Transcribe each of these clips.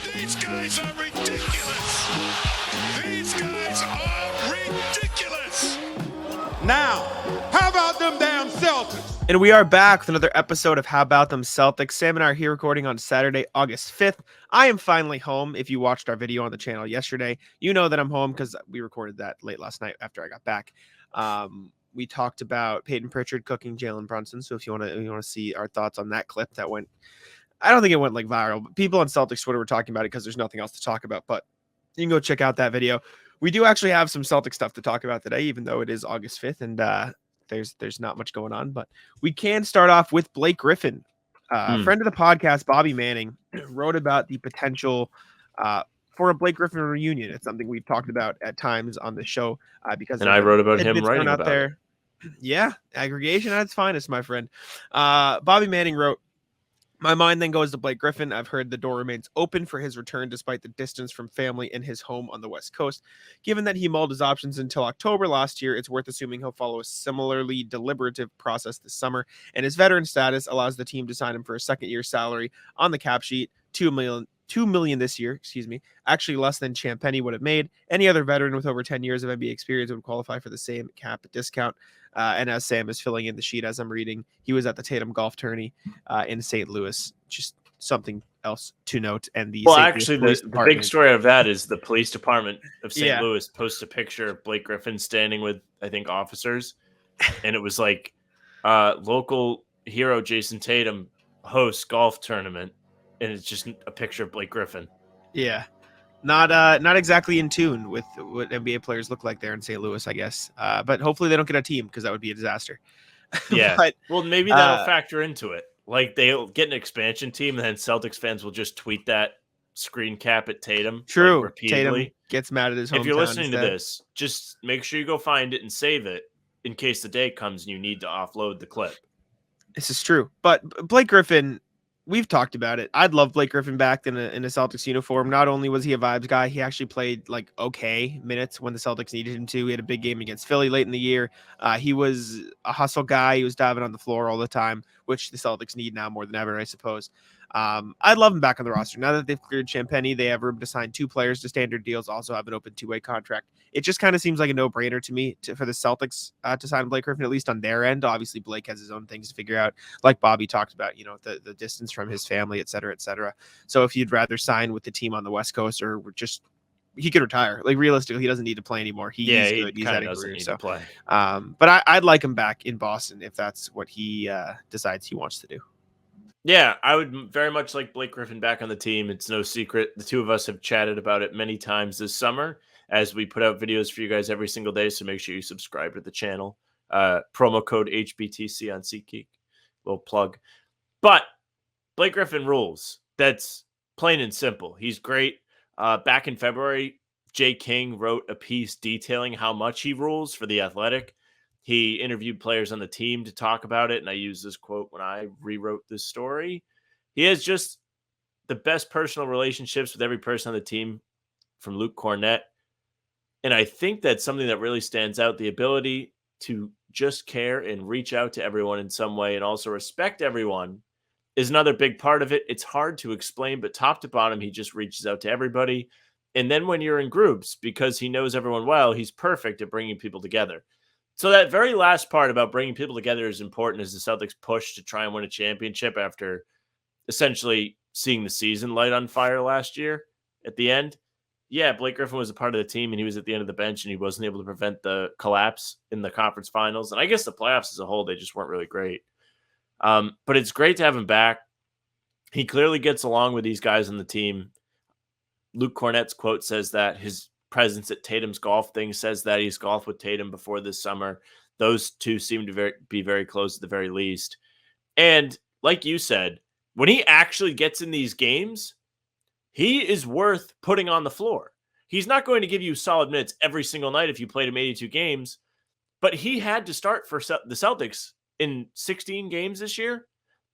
These guys are ridiculous. These guys are ridiculous. Now, how about them damn Celtics? And we are back with another episode of How About Them Celtics. Sam and I are here recording on Saturday, August 5th. I am finally home. If you watched our video on the channel yesterday, you know that I'm home because we recorded that late last night after I got back. We talked about Peyton Pritchard cooking Jaylen Brunson. So if you want to see our thoughts on that clip that went, I don't think it went like viral, but people on Celtics Twitter were talking about it because there's nothing else to talk about. But you can go check out that video. We do actually have some Celtic stuff to talk about today, even though it is August 5th and there's not much going on. But we can start off with Blake Griffin. Friend of the podcast, Bobby Manning, wrote about the potential for a Blake Griffin reunion. It's something we've talked about at times on the show because I wrote about him writing about it. Yeah, aggregation at its finest, my friend. Bobby Manning wrote, "My mind then goes to Blake Griffin. I've heard the door remains open for his return despite the distance from family and his home on the West Coast. Given that he mulled his options until October last year, it's worth assuming he'll follow a similarly deliberative process this summer, and his veteran status allows the team to sign him for a second-year salary on the cap sheet, $2 million this year, actually less than Champagnie would have made. Any other veteran with over 10 years of NBA experience would qualify for the same cap discount. And as Sam is filling in the sheet as I'm reading, he was at the Tatum golf tourney in St. Louis. Just something else to note. And the big story of that is the police department of St. Louis posts a picture of Blake Griffin standing with, I think, officers. And it was like local hero Jayson Tatum hosts golf tournament. And it's just a picture of Blake Griffin. Yeah. Not exactly in tune with what NBA players look like there in St. Louis, I guess. But hopefully they don't get a team because that would be a disaster. Yeah. Well, maybe that'll factor into it. Like they'll get an expansion team and then Celtics fans will just tweet that screen cap at Tatum. True. Like, repeatedly. Tatum gets mad at his hometown. If you're listening to this, just make sure you go find it and save it in case the day comes and you need to offload the clip. This is true. But Blake Griffin, we've talked about it. I'd love Blake Griffin back in a Celtics uniform. Not only was he a vibes guy, he actually played like okay minutes when the Celtics needed him to. He had a big game against Philly late in the year. He was a hustle guy. He was diving on the floor all the time, which the Celtics need now more than ever, I suppose. I'd love him back on the roster. Now that they've cleared Champagnie, they have room to sign 2 players to standard deals, also have an open 2-way contract. It just kind of seems like a no-brainer to me for the Celtics to sign Blake Griffin, at least on their end. Obviously, Blake has his own things to figure out, like Bobby talked about, the distance from his family, et cetera, et cetera. So if you'd rather sign with the team on the West Coast or just he could retire. Like realistically, he doesn't need to play anymore. He's good. He's had a career. So, play. But I'd like him back in Boston if that's what he decides he wants to do. Yeah, I would very much like Blake Griffin back on the team. It's no secret. The two of us have chatted about it many times this summer as we put out videos for you guys every single day. So make sure you subscribe to the channel. Promo code HBTC on SeatGeek. Little plug. But Blake Griffin rules. That's plain and simple. He's great. Back in February, Jay King wrote a piece detailing how much he rules for The Athletic. He interviewed players on the team to talk about it, and I used this quote when I rewrote this story. He has just the best personal relationships with every person on the team, from Luke Cornett. And I think that's something that really stands out, the ability to just care and reach out to everyone in some way and also respect everyone is another big part of it. It's hard to explain, but top to bottom, he just reaches out to everybody. And then when you're in groups, because he knows everyone well, he's perfect at bringing people together. So that very last part about bringing people together is important as the Celtics push to try and win a championship after essentially seeing the season light on fire last year at the end. Yeah, Blake Griffin was a part of the team and he was at the end of the bench and he wasn't able to prevent the collapse in the conference finals. And I guess the playoffs as a whole, they just weren't really great. But it's great to have him back. He clearly gets along with these guys on the team. Luke Cornett's quote says that his presence at Tatum's golf thing says that he's golfed with Tatum before this summer. Those two seem to be very close at the very least. And like you said, when he actually gets in these games, he is worth putting on the floor. He's not going to give you solid minutes every single night if you played him 82 games, but he had to start for the Celtics in 16 games this year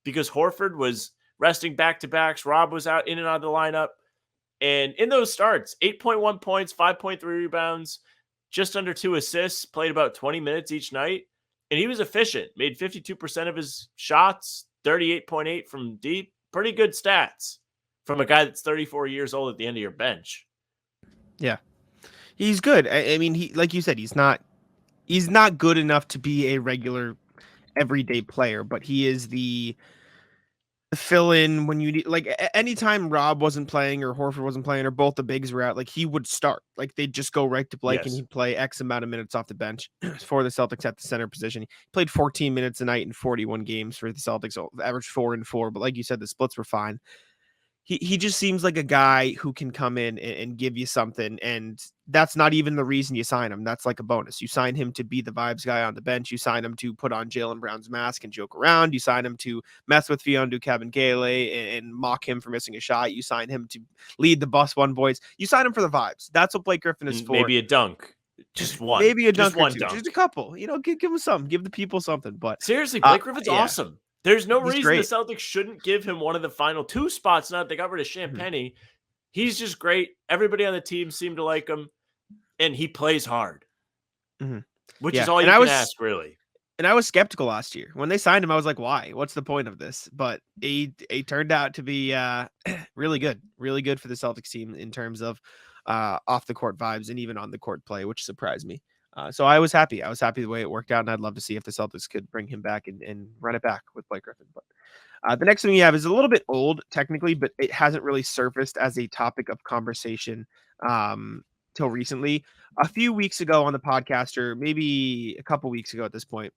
because Horford was resting back-to-backs. Rob was out in and out of the lineup. And in those starts, 8.1 points, 5.3 rebounds, just under 2 assists, played about 20 minutes each night. And he was efficient, made 52% of his shots, 38.8 from deep. Pretty good stats. from a guy that's 34 years old at the end of your bench. Yeah, he's good. I mean, he, like you said, he's not good enough to be a regular everyday player, but he is the fill in when you need, like anytime Rob wasn't playing or Horford wasn't playing or both the bigs were out, like he would start. Like they'd just go right to Blake and Yes. he'd play X amount of minutes off the bench for the Celtics at the center position. He played 14 minutes a night in 41 games for the Celtics, so averaged 4 and 4. But like you said, the splits were fine. He just seems like a guy who can come in and give you something, and that's not even the reason you sign him. That's like a bonus. You sign him to be the vibes guy on the bench. You sign him to put on Jaylen Brown's mask and joke around. You sign him to mess with Fiondu Kabengele and mock him for missing a shot. You sign him to lead the bus one boys. You sign him for the vibes. That's what Blake Griffin is for. Maybe a dunk. Just one. Maybe a dunk just or one two. dunk. Just a couple. Give him something. Give the people something. But seriously, Blake Griffin's yeah. awesome. There's no He's reason great. the Celtics shouldn't give him one of the final 2 spots. Now that they got rid of Champagnie. He's just great. Everybody on the team seemed to like him, and he plays hard, which is all you can ask, really. And I was skeptical last year. When they signed him, I was like, why? What's the point of this? But he turned out to be really good for the Celtics team in terms of off the court vibes and even on the court play, which surprised me. So I was happy. I was happy the way it worked out, and I'd love to see if the Celtics could bring him back and run it back with Blake Griffin. But the next thing we have is a little bit old technically, but it hasn't really surfaced as a topic of conversation till recently. A few weeks ago on the podcast, or maybe a couple weeks ago at this point,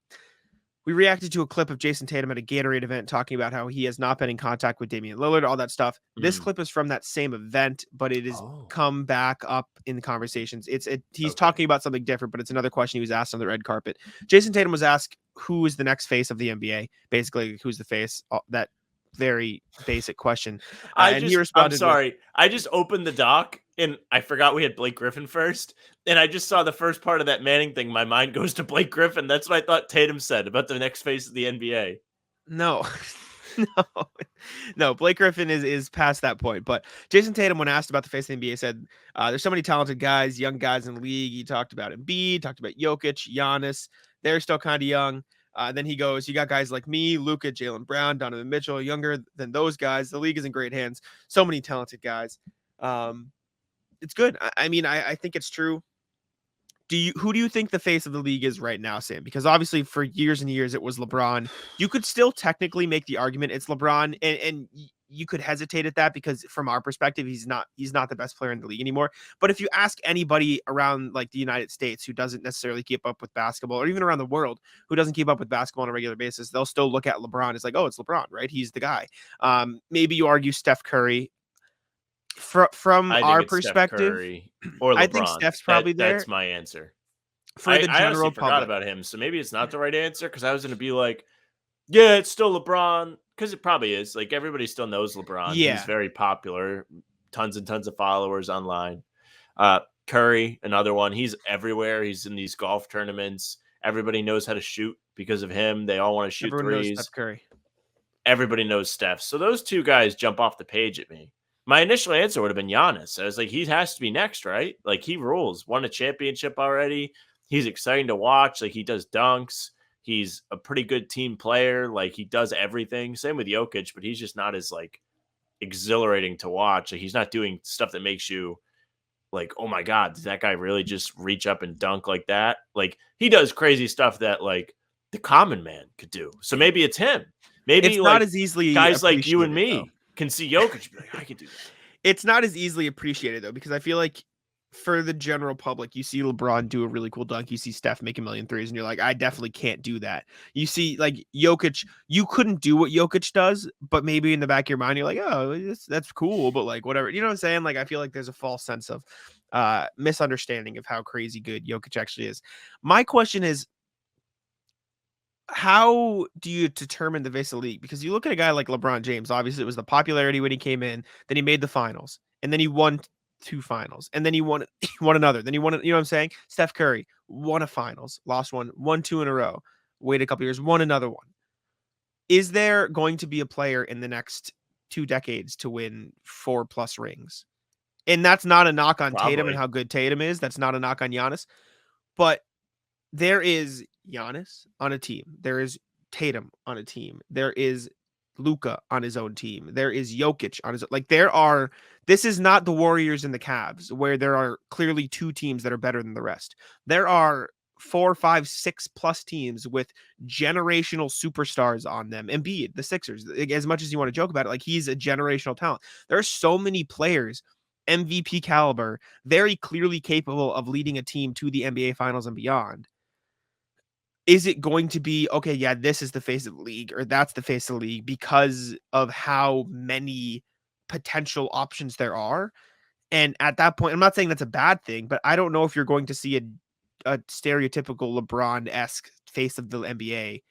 we reacted to a clip of Jayson Tatum at a Gatorade event talking about how he has not been in contact with Damian Lillard, all that stuff. This clip is from that same event, but it has come back up in the conversations. He's talking about something different, but it's another question he was asked on the red carpet. Jayson Tatum was asked, who is the next face of the NBA? Basically, who's the face? That very basic question. He responded, I'm sorry. I just opened the doc and I forgot we had Blake Griffin first. And I just saw the first part of that Manning thing. My mind goes to Blake Griffin. That's what I thought Tatum said about the next face of the NBA. No, no. Blake Griffin is past that point. But Jayson Tatum, when asked about the face of the NBA, said there's so many talented guys, young guys in the league. He talked about Embiid, talked about Jokic, Giannis. They're still kind of young. Then he goes, you got guys like me, Luka, Jaylen Brown, Donovan Mitchell, younger than those guys. The league is in great hands. So many talented guys. It's good. I mean, I think it's true. Who do you think the face of the league is right now, Sam? Because obviously for years and years it was LeBron. You could still technically make the argument it's LeBron, and you could hesitate at that because from our perspective he's not the best player in the league anymore. But if you ask anybody around like the United States who doesn't necessarily keep up with basketball, or even around the world who doesn't keep up with basketball on a regular basis, they'll still look at LeBron as like, oh, it's LeBron, right? He's the guy. Maybe you argue Steph Curry. From our perspective, or LeBron. I think Steph's probably there. That's my answer. For the general public, forgot about him, so maybe it's not the right answer because I was going to be like, yeah, it's still LeBron, because it probably is. Like everybody still knows LeBron. Yeah. He's very popular, tons and tons of followers online. Curry, another one. He's everywhere. He's in these golf tournaments. Everybody knows how to shoot because of him. They all want to shoot Everyone threes. knows Steph Curry. Everybody knows Steph. So those two guys jump off the page at me. My initial answer would have been Giannis. I was like, he has to be next, right? Like, he rules. Won a championship already. He's exciting to watch. Like, he does dunks. He's a pretty good team player. Like, he does everything. Same with Jokic, but he's just not as, like, exhilarating to watch. Like, he's not doing stuff that makes you, like, oh, my God, did that guy really just reach up and dunk like that? Like, he does crazy stuff that, like, the common man could do. So maybe it's him. Maybe it's like, not as easily guys like you and me. Though. Can see Jokic and be like, I can do that. It's not as easily appreciated, though, because I feel like for the general public, you see LeBron do a really cool dunk. You see Steph make a million threes, and you're like, I definitely can't do that. You see, like, Jokic, you couldn't do what Jokic does, but maybe in the back of your mind, you're like, oh, that's cool, but, like, whatever. You know what I'm saying? Like, I feel like there's a false sense of misunderstanding of how crazy good Jokic actually is. My question is, how do you determine the face of the league? Because you look at a guy like LeBron James, obviously it was the popularity when he came in, then he made the finals, and then he won 2 finals, and then he won another, then he won, you know what I'm saying? Steph Curry won a finals, lost one, won 2 in a row, waited a couple years, won another one. Is there going to be a player in the next 2 decades to win 4+ rings? And that's not a knock on Tatum and how good Tatum is. That's not a knock on Giannis, but there is Giannis on a team. There is Tatum on a team. There is Luka on his own team. There is Jokic on his like this is not the Warriors and the Cavs where there are clearly two teams that are better than the rest. There are 4, 5, 6+ teams with generational superstars on them. Embiid, the Sixers, as much as you want to joke about it, like he's a generational talent. There are so many players, MVP caliber, very clearly capable of leading a team to the NBA Finals and beyond. Is it going to be, okay, yeah, this is the face of the league or that's the face of the league because of how many potential options there are? And at that point, I'm not saying that's a bad thing, but I don't know if you're going to see a stereotypical LeBron-esque face of the NBA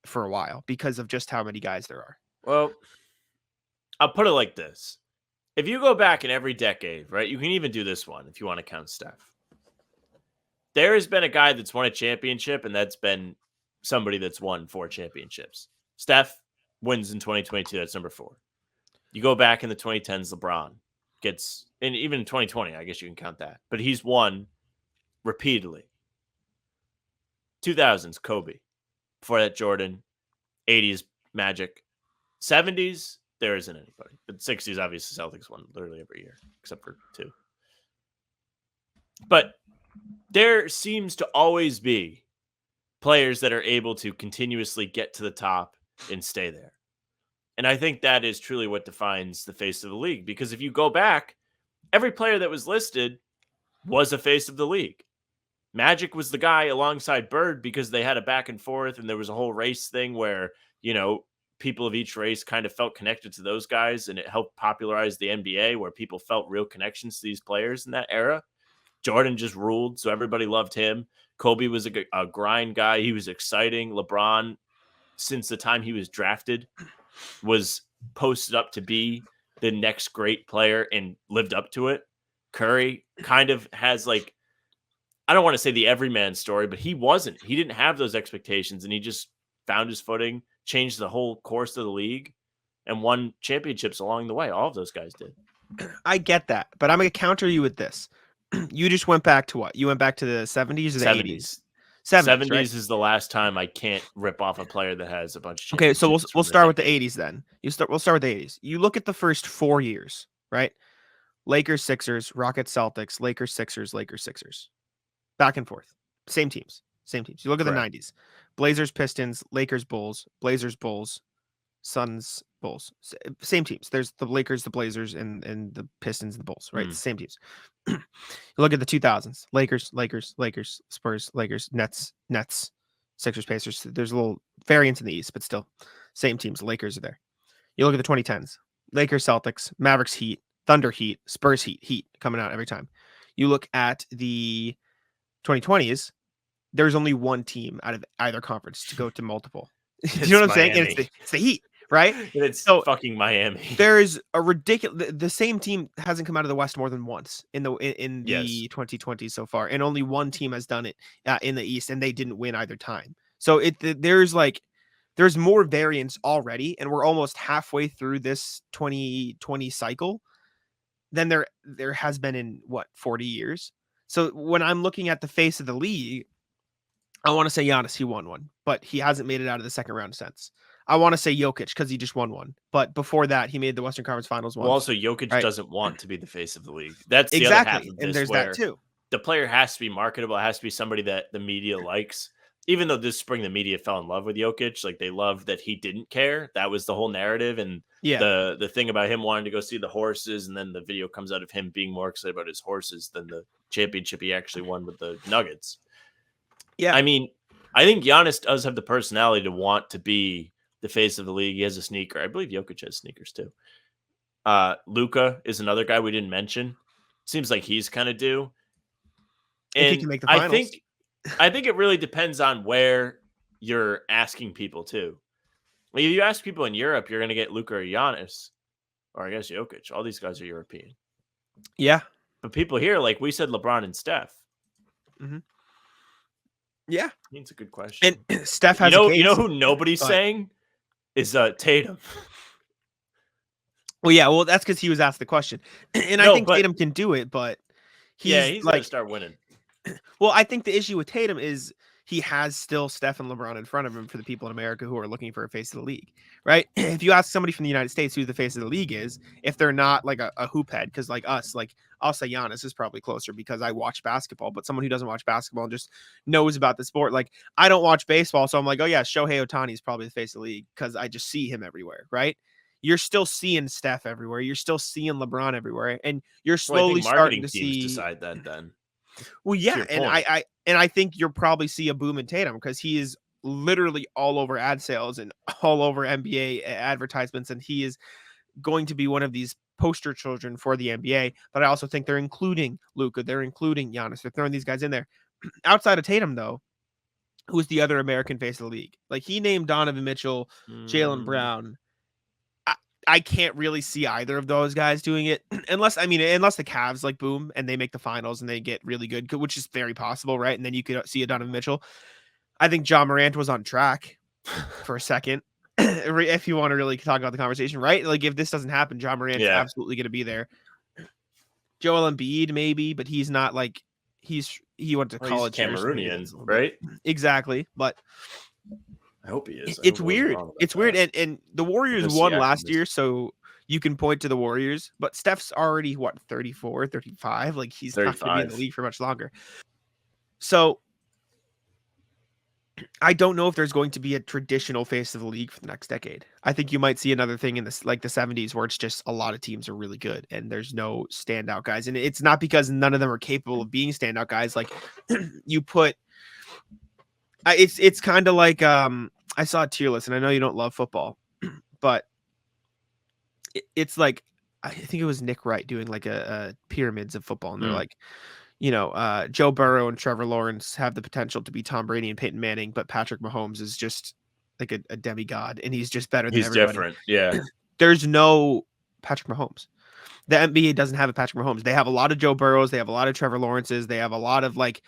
for a while because of just how many guys there are. Well, I'll put it like this. If you go back in every decade, right, you can even do this one if you want to count Steph. There has been a guy that's won a championship, and that's been somebody that's won 4 championships. Steph wins in 2022. That's number 4. You go back in the 2010s, LeBron gets, and even in 2020, I guess you can count that. But he's won repeatedly. 2000s, Kobe. Before that, Jordan. 80s, Magic. 70s, there isn't anybody. But 60s, obviously, Celtics won literally every year, except for 2. But there seems to always be players that are able to continuously get to the top and stay there. And I think that is truly what defines the face of the league. Because if you go back, every player that was listed was a face of the league. Magic was the guy alongside Bird because they had a back and forth and there was a whole race thing where, you know, people of each race kind of felt connected to those guys, and it helped popularize the NBA where people felt real connections to these players in that era. Jordan just ruled, so everybody loved him. Kobe was a grind guy. He was exciting. LeBron, since the time he was drafted, was posted up to be the next great player and lived up to it. Curry kind of has like, I don't want to say the everyman story, but he wasn't. He didn't have those expectations, and he just found his footing, changed the whole course of the league, and won championships along the way. All of those guys did. I get that, but I'm going to counter you with this. You just went back to what? You went back to the 70s or the 80s? 70s right? is the last time I can't rip off a player that has a bunch of Okay, so championships we'll from start with the decade. 80s then. We'll start with the 80s. You look at the first 4 years, right? Lakers, Sixers, Rockets, Celtics, Lakers, Sixers. Back and forth. Same teams. You look at Correct. the 90s. Blazers, Pistons, Lakers, Bulls, Blazers, Bulls, Suns, Bulls. Same teams. There's the Lakers, the Blazers, and the Pistons and the Bulls, right? Same teams. You look at the 2000s. Lakers, Spurs, Lakers, Nets, Sixers, Pacers. There's a little variance in the East, but still same teams. The Lakers are there. You look at the 2010s. Lakers, Celtics, Mavericks, Heat, Thunder, Heat, Spurs, Heat coming out every time. You look at the 2020s, there's only one team out of either conference to go to multiple. Do you know what I'm saying? And it's the Heat, right? It's So fucking Miami. there's a ridiculous. The same team hasn't come out of the West more than once in the Yes. 2020s so far, and only one team has done it in the East, and they didn't win either time. So there's more variance already, and we're almost halfway through this 2020 cycle than there has been in 40 years. So when I'm looking at the face of the league, I want to say Giannis, he won one, but he hasn't made it out of the second round since. I want to say Jokic because he just won one, but before that, he made the Western Conference Finals once. Well, also Jokic right? doesn't want to be the face of the league. That's the exactly, other half of this, and there's where that too. The player has to be marketable. It has to be somebody that the media likes. Even though this spring the media fell in love with Jokic, like they loved that he didn't care. That was the whole narrative, and the thing about him wanting to go see the horses, and then the video comes out of him being more excited about his horses than the championship he actually won with the Nuggets. Yeah, I mean, I think Giannis does have the personality to want to be the face of the league. He has a sneaker. I believe Jokic has sneakers too. Luka is another guy we didn't mention. Seems like he's kind of due. And And he can make the finals. I think it really depends on where you're asking people too. Like if you ask people in Europe, you're going to get Luka or Giannis, or I guess Jokic. All these guys are European. Yeah. But people here, like we said, LeBron and Steph. Mm-hmm. Yeah. I mean, it's a good question. And Steph has you know who nobody's saying is Tatum. Well, yeah. Well, that's because he was asked the question. And I think Tatum can do it, but he's got to start winning. Well, I think the issue with Tatum is he has still Steph and LeBron in front of him for the people in America who are looking for a face of the league, right? If you ask somebody from the United States who the face of the league is, if they're not like a hoop head, because like us, like I'll say Giannis is probably closer because I watch basketball, but someone who doesn't watch basketball and just knows about the sport, like I don't watch baseball, so I'm like, oh yeah, Shohei Ohtani is probably the face of the league because I just see him everywhere, right? You're still seeing Steph everywhere. You're still seeing LeBron everywhere, and you're Well, I slowly think starting marketing to teams see. decide that then. Well, To yeah, your and point. I think you'll probably see a boom in Tatum because he is literally all over ad sales and all over NBA advertisements, and he is going to be one of these poster children for the NBA. But I also think they're including Luka, they're including Giannis, they're throwing these guys in there. Outside of Tatum, though, who's the other American face of the league? Like he named Donovan Mitchell, Jaylen Brown. I can't really see either of those guys doing it unless the Cavs like boom and they make the finals and they get really good, which is very possible, right? And then you could see a Donovan Mitchell. I think John Morant was on track for a second. If you want to really talk about the conversation, right? Like if this doesn't happen, John Morant's absolutely going to be there. Joel Embiid maybe, but he's not like he went to college. He's Cameroonian, right? Exactly, but I hope he is. It's weird. It's weird. And the Warriors won last year, so you can point to the Warriors, but Steph's already, 34, 35? Like, he's 35. Not going to be in the league for much longer. So, I don't know if there's going to be a traditional face of the league for the next decade. I think you might see another thing in this, like the 70s, where it's just a lot of teams are really good and there's no standout guys. And it's not because none of them are capable of being standout guys. Like, you put... It's kind of like I saw a tier list, and I know you don't love football, but it's like I think it was Nick Wright doing like a pyramids of football, and they're like, Joe Burrow and Trevor Lawrence have the potential to be Tom Brady and Peyton Manning, but Patrick Mahomes is just like a demigod, and he's just better than everybody. He's different, yeah. There's no Patrick Mahomes. The NBA doesn't have a Patrick Mahomes. They have a lot of Joe Burrows, they have a lot of Trevor Lawrences, they have a lot of like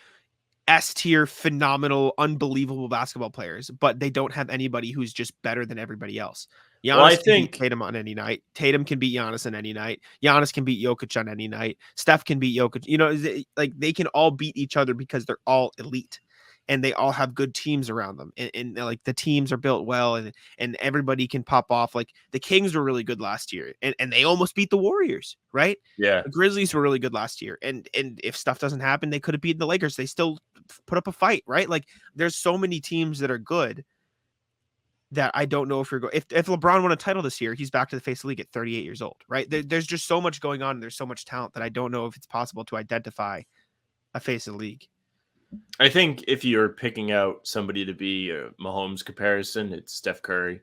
S-tier, phenomenal, unbelievable basketball players, but they don't have anybody who's just better than everybody else. Giannis can beat Tatum on any night. Tatum can beat Giannis on any night. Giannis can beat Jokic on any night. Steph can beat Jokic. Like they can all beat each other because they're all elite and they all have good teams around them. And like the teams are built well and everybody can pop off. Like the Kings were really good last year and they almost beat the Warriors, right? Yeah. The Grizzlies were really good last year. And if stuff doesn't happen, they could have beaten the Lakers. They still put up a fight, right? Like there's so many teams that are good that I don't know if you're going. If LeBron won a title this year, he's back to the face of the league at 38 years old, right? There's just so much going on. And there's so much talent that I don't know if it's possible to identify a face of the league. I think if you're picking out somebody to be a Mahomes comparison, it's Steph Curry.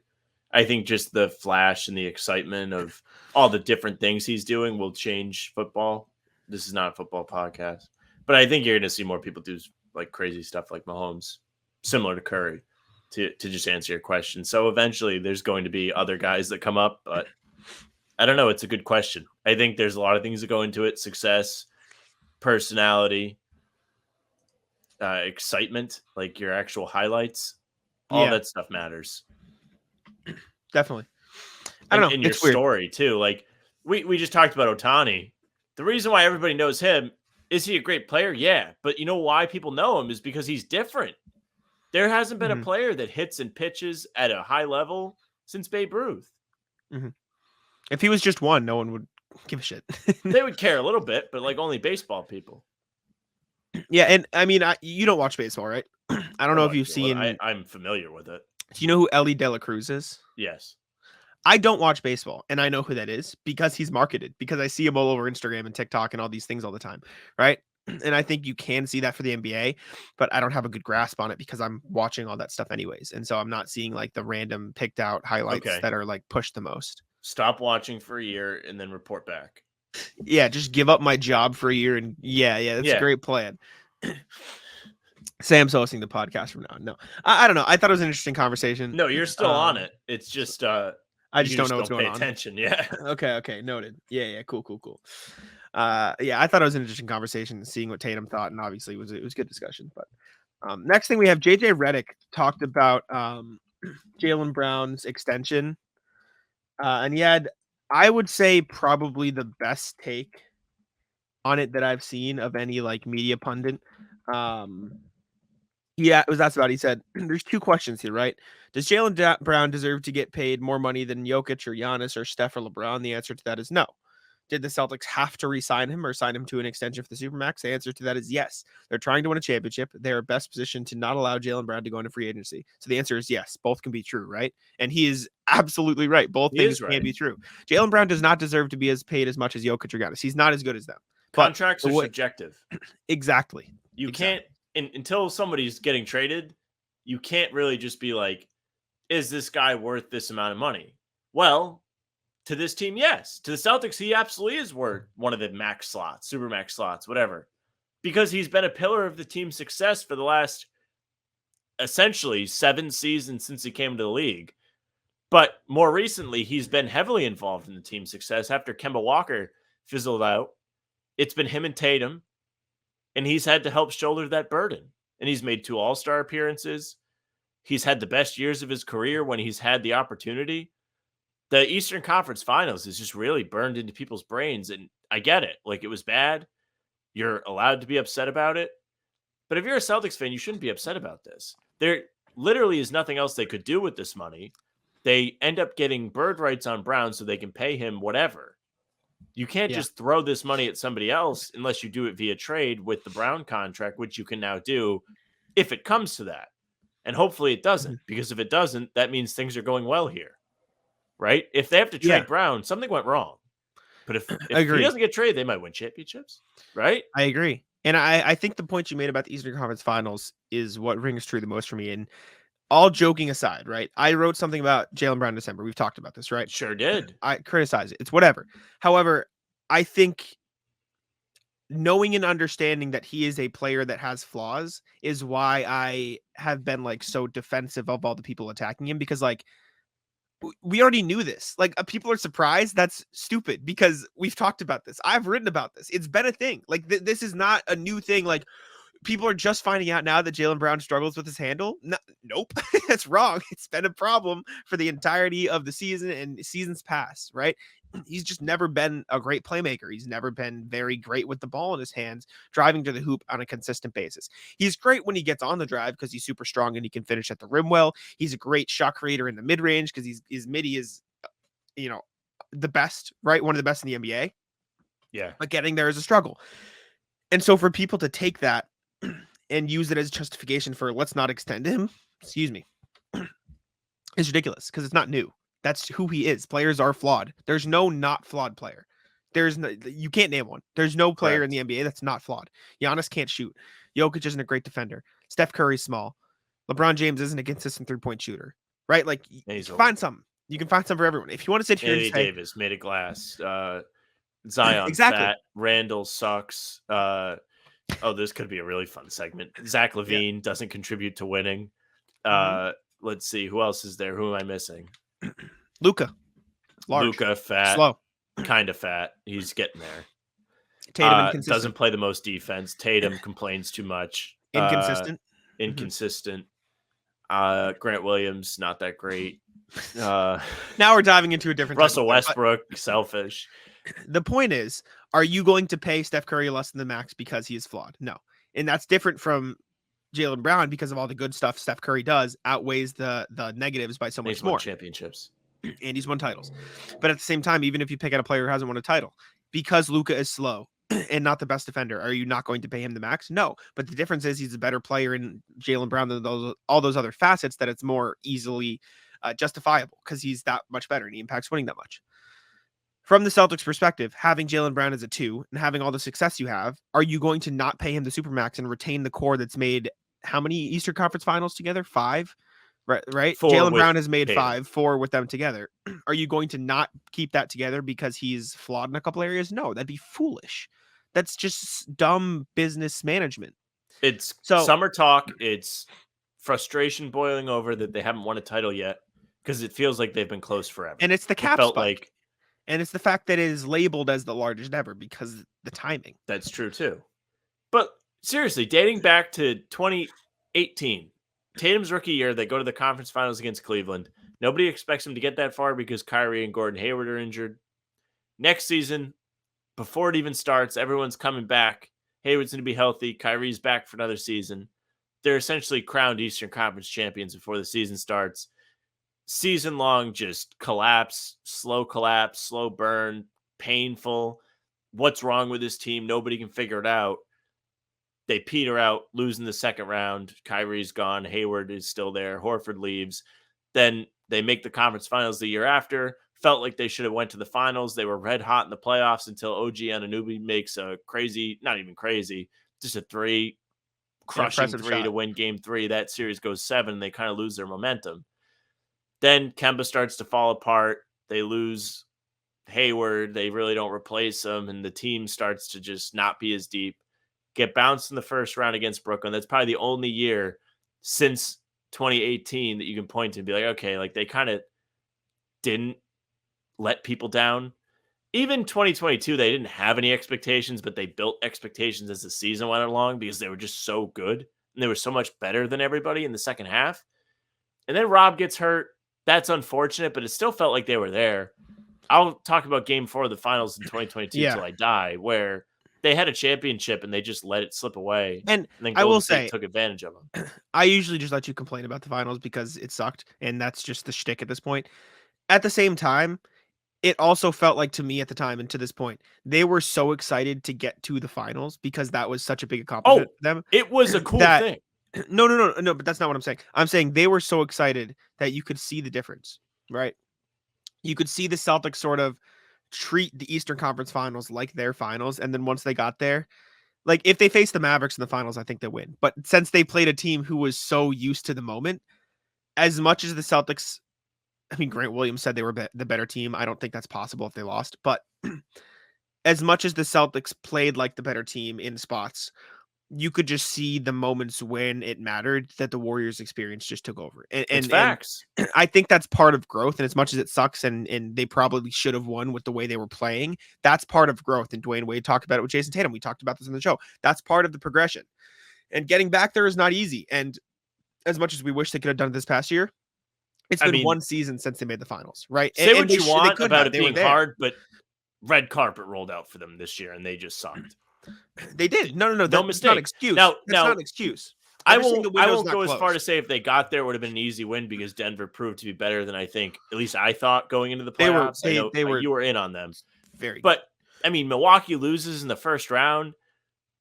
I think just the flash and the excitement of all the different things he's doing will change football. This is not a football podcast, but I think you're going to see more people do like crazy stuff like Mahomes, similar to Curry, to just answer your question. So eventually there's going to be other guys that come up, but I don't know. It's a good question. I think there's a lot of things that go into it: success, personality, excitement, like your actual highlights. All that stuff matters. Definitely. I don't know. And your story too. Like we just talked about Ohtani. The reason why everybody knows him, is he a great player? Yeah. But you know why people know him is because he's different. There hasn't been a player that hits and pitches at a high level since Babe Ruth. Mm-hmm. If he was just one, no one would give a shit. They would care a little bit, but like only baseball people. Yeah, and I mean, you don't watch baseball, right? I don't know if you've seen... I'm familiar with it. Do you know who Ellie De La Cruz is? Yes. I don't watch baseball, and I know who that is because he's marketed, because I see him all over Instagram and TikTok and all these things all the time, right? And I think you can see that for the NBA, but I don't have a good grasp on it because I'm watching all that stuff anyways. And so I'm not seeing like the random picked out highlights that are like pushed the most. Stop watching for a year and then report back. Yeah, just give up my job for a year and that's a great plan. Sam's hosting the podcast from now. No, I don't know. I thought it was an interesting conveation. No, you're still on it. It's just I just don't know what's going on. Pay attention. Yeah. Okay. Noted. Yeah. Cool. I thought it was an interesting conversation, seeing what Tatum thought, and obviously it was good discussion. But next thing we have JJ Redick talked about Jaylen Brown's extension, and he had, I would say, probably the best take on it that I've seen of any like media pundit. Yeah, it was that's about it. He said, there's two questions here, right? Does Jaylen Brown deserve to get paid more money than Jokic or Giannis or Steph or LeBron? The answer to that is no. Did the Celtics have to re-sign him or sign him to an extension for the Supermax? The answer to that is yes. They're trying to win a championship. They are best positioned to not allow Jaylen Brown to go into free agency. So the answer is yes. Both can be true, right? And he is absolutely right. Both He things is can right. be true. Jaylen Brown does not deserve to be paid as much as Jokic or Giannis. He's not as good as them. But Contracts are subjective. exactly. You can't until somebody's getting traded, you can't really just be like, is this guy worth this amount of money? Well, to this team, yes. To the Celtics, he absolutely is worth one of the max slots, super max slots, whatever, because he's been a pillar of the team's success for the last essentially 7 seasons since he came to the league. But more recently, he's been heavily involved in the team's success after Kemba Walker fizzled out. It's been him and Tatum, and he's had to help shoulder that burden. And he's made 2 All-Star appearances. He's had the best years of his career when he's had the opportunity. The Eastern Conference Finals is just really burned into people's brains, and I get it. Like, it was bad. You're allowed to be upset about it. But if you're a Celtics fan, you shouldn't be upset about this. There literally is nothing else they could do with this money. They end up getting bird rights on Brown so they can pay him whatever. You can't just throw this money at somebody else unless you do it via trade with the Brown contract, which you can now do if it comes to that. And hopefully it doesn't, because if it doesn't, that means things are going well here. Right? If they have to trade Brown, something went wrong. But if he doesn't get traded, they might win championships. Right? I agree. And I think the point you made about the Eastern Conference Finals is what rings true the most for me. And all joking aside, right? I wrote something about Jaylen Brown in December. We've talked about this, right? Sure did. I criticize it. It's whatever. However, I think knowing and understanding that he is a player that has flaws is why I have been like so defensive of all the people attacking him, because like we already knew this. Like people are surprised. That's stupid because we've talked about this. I've written about this. It's been a thing. Like this is not a new thing. Like people are just finding out now that Jaylen Brown struggles with his handle. No, nope, that's wrong. It's been a problem for the entirety of the season and seasons past, right? He's just never been a great playmaker. He's never been very great with the ball in his hands, driving to the hoop on a consistent basis. He's great when he gets on the drive because he's super strong and he can finish at the rim well. He's a great shot creator in the mid-range because his midi is, the best, right? One of the best in the NBA. Yeah. But getting there is a struggle. And so for people to take that and use it as justification for let's not extend him, is ridiculous because it's not new. That's who he is. Players are flawed. There's no not flawed player. You can't name one. There's no player in the NBA that's not flawed. Giannis can't shoot. Jokic isn't a great defender. Steph Curry's small. LeBron James isn't a consistent 3-point shooter, right? Like find something. You can find some for everyone. If you want to sit here and say Davis made of glass, Zion exactly. fat, Randall sucks. This could be a really fun segment. Zach LaVine doesn't contribute to winning. Let's see, who else is there? Who am I missing? Luka, fat, slow, kind of fat. He's getting there. Tatum doesn't play the most defense. Tatum complains too much. Inconsistent. Grant Williams not that great. Now we're diving into a different. Russell Westbrook, selfish. The point is, are you going to pay Steph Curry less than the max because he is flawed? No, and that's different from Jaylen Brown because of all the good stuff Steph Curry does outweighs the negatives by so much more. Championships. And he's won titles. But at the same time, even if you pick out a player who hasn't won a title, because Luka is slow and not the best defender, are you not going to pay him the max? No. But the difference is he's a better player in Jaylen Brown than all those other facets that it's more easily justifiable because he's that much better and he impacts winning that much. From the Celtics perspective, having Jaylen Brown as a 2 and having all the success you have, are you going to not pay him the supermax and retain the core that's made how many Eastern Conference Finals together? 5, right? Jaylen Brown has made 4 with them together. Are you going to not keep that together because he's flawed in a couple areas? No, that'd be foolish. That's just dumb business management. It's summer talk. It's frustration boiling over that they haven't won a title yet because it feels like they've been close forever. And it's the cap spike. And it's the fact that it is labeled as the largest ever because of the timing. That's true too. But seriously, dating back to 2018, Tatum's rookie year, they go to the conference finals against Cleveland. Nobody expects him to get that far because Kyrie and Gordon Hayward are injured. Next season, before it even starts, everyone's coming back. Hayward's going to be healthy. Kyrie's back for another season. they're essentially crowned Eastern Conference champions before the season starts. Season long, just slow burn, painful. What's wrong with this team? Nobody can figure it out. They peter out, losing the second round. Kyrie's gone. Hayward is still there. Horford leaves. Then they make the conference finals the year after. Felt like they should have went to the finals. They were red hot in the playoffs until OG Anunoby makes a crazy, not even crazy, just a three, crushing three shot to win game 3. That series goes 7. And they kind of lose their momentum. Then Kemba starts to fall apart. They lose Hayward. They really don't replace him. And the team starts to just not be as deep. Get bounced in the first round against Brooklyn. That's probably the only year since 2018 that you can point to and be like, okay, like they kind of didn't let people down. Even 2022, they didn't have any expectations, but they built expectations as the season went along because they were just so good and they were so much better than everybody in the second half. And then Rob gets hurt. That's unfortunate, but it still felt like they were there. I'll talk about game 4 of the finals in 2022 till I die, where they had a championship and they just let it slip away. And then I Golden will State say, took advantage of them. I usually just let you complain about the finals because it sucked, and that's just the shtick at this point. At the same time, it also felt like to me at the time and to this point, they were so excited to get to the finals because that was such a big accomplishment for them. It was a cool thing. No, but that's not what I'm saying. I'm saying they were so excited that you could see the difference, right? You could see the Celtics sort of treat the Eastern Conference Finals like their finals, and then once they got there, like if they face the Mavericks in the finals, I think they win. But since they played a team who was so used to the moment, as much as the Celtics, I mean, Grant Williams said they were the better team. I don't think that's possible if they lost. But as much as the Celtics played like the better team in spots, you could just see the moments when it mattered that the Warriors experience just took over. And facts. And I think that's part of growth. And as much as it sucks and they probably should have won with the way they were playing, that's part of growth. And Dwayne Wade talked about it with Jayson Tatum. We talked about this on the show. That's part of the progression. And getting back there is not easy. And as much as we wish they could have done it this past year, it's been one season since they made the finals, right? Say what you want about it being hard, but red carpet rolled out for them this year and they just sucked. They did. No. No mistake. Not an excuse. That's not an excuse. I won't go as far to say if they got there, it would have been an easy win because Denver proved to be better than I think, at least I thought going into the playoffs. You were in on them. But I mean, Milwaukee loses in the first round.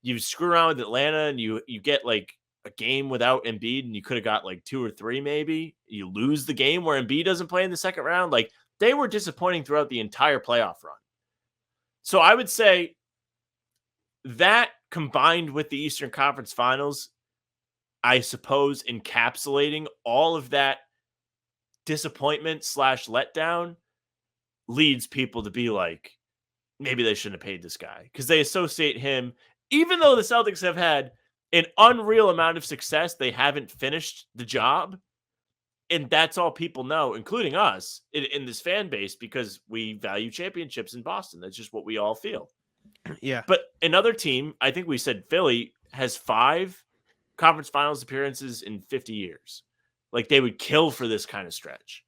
You screw around with Atlanta and you get like a game without Embiid and you could have got like 2 or 3 maybe. You lose the game where Embiid doesn't play in the second round. Like they were disappointing throughout the entire playoff run. So I would say that combined with the Eastern Conference Finals, I suppose encapsulating all of that disappointment / letdown leads people to be like, maybe they shouldn't have paid this guy because they associate him, even though the Celtics have had an unreal amount of success, they haven't finished the job. And that's all people know, including us in this fan base, because we value championships in Boston. That's just what we all feel. Yeah. But another team, I think we said Philly, has 5 conference finals appearances in 50 years. Like they would kill for this kind of stretch.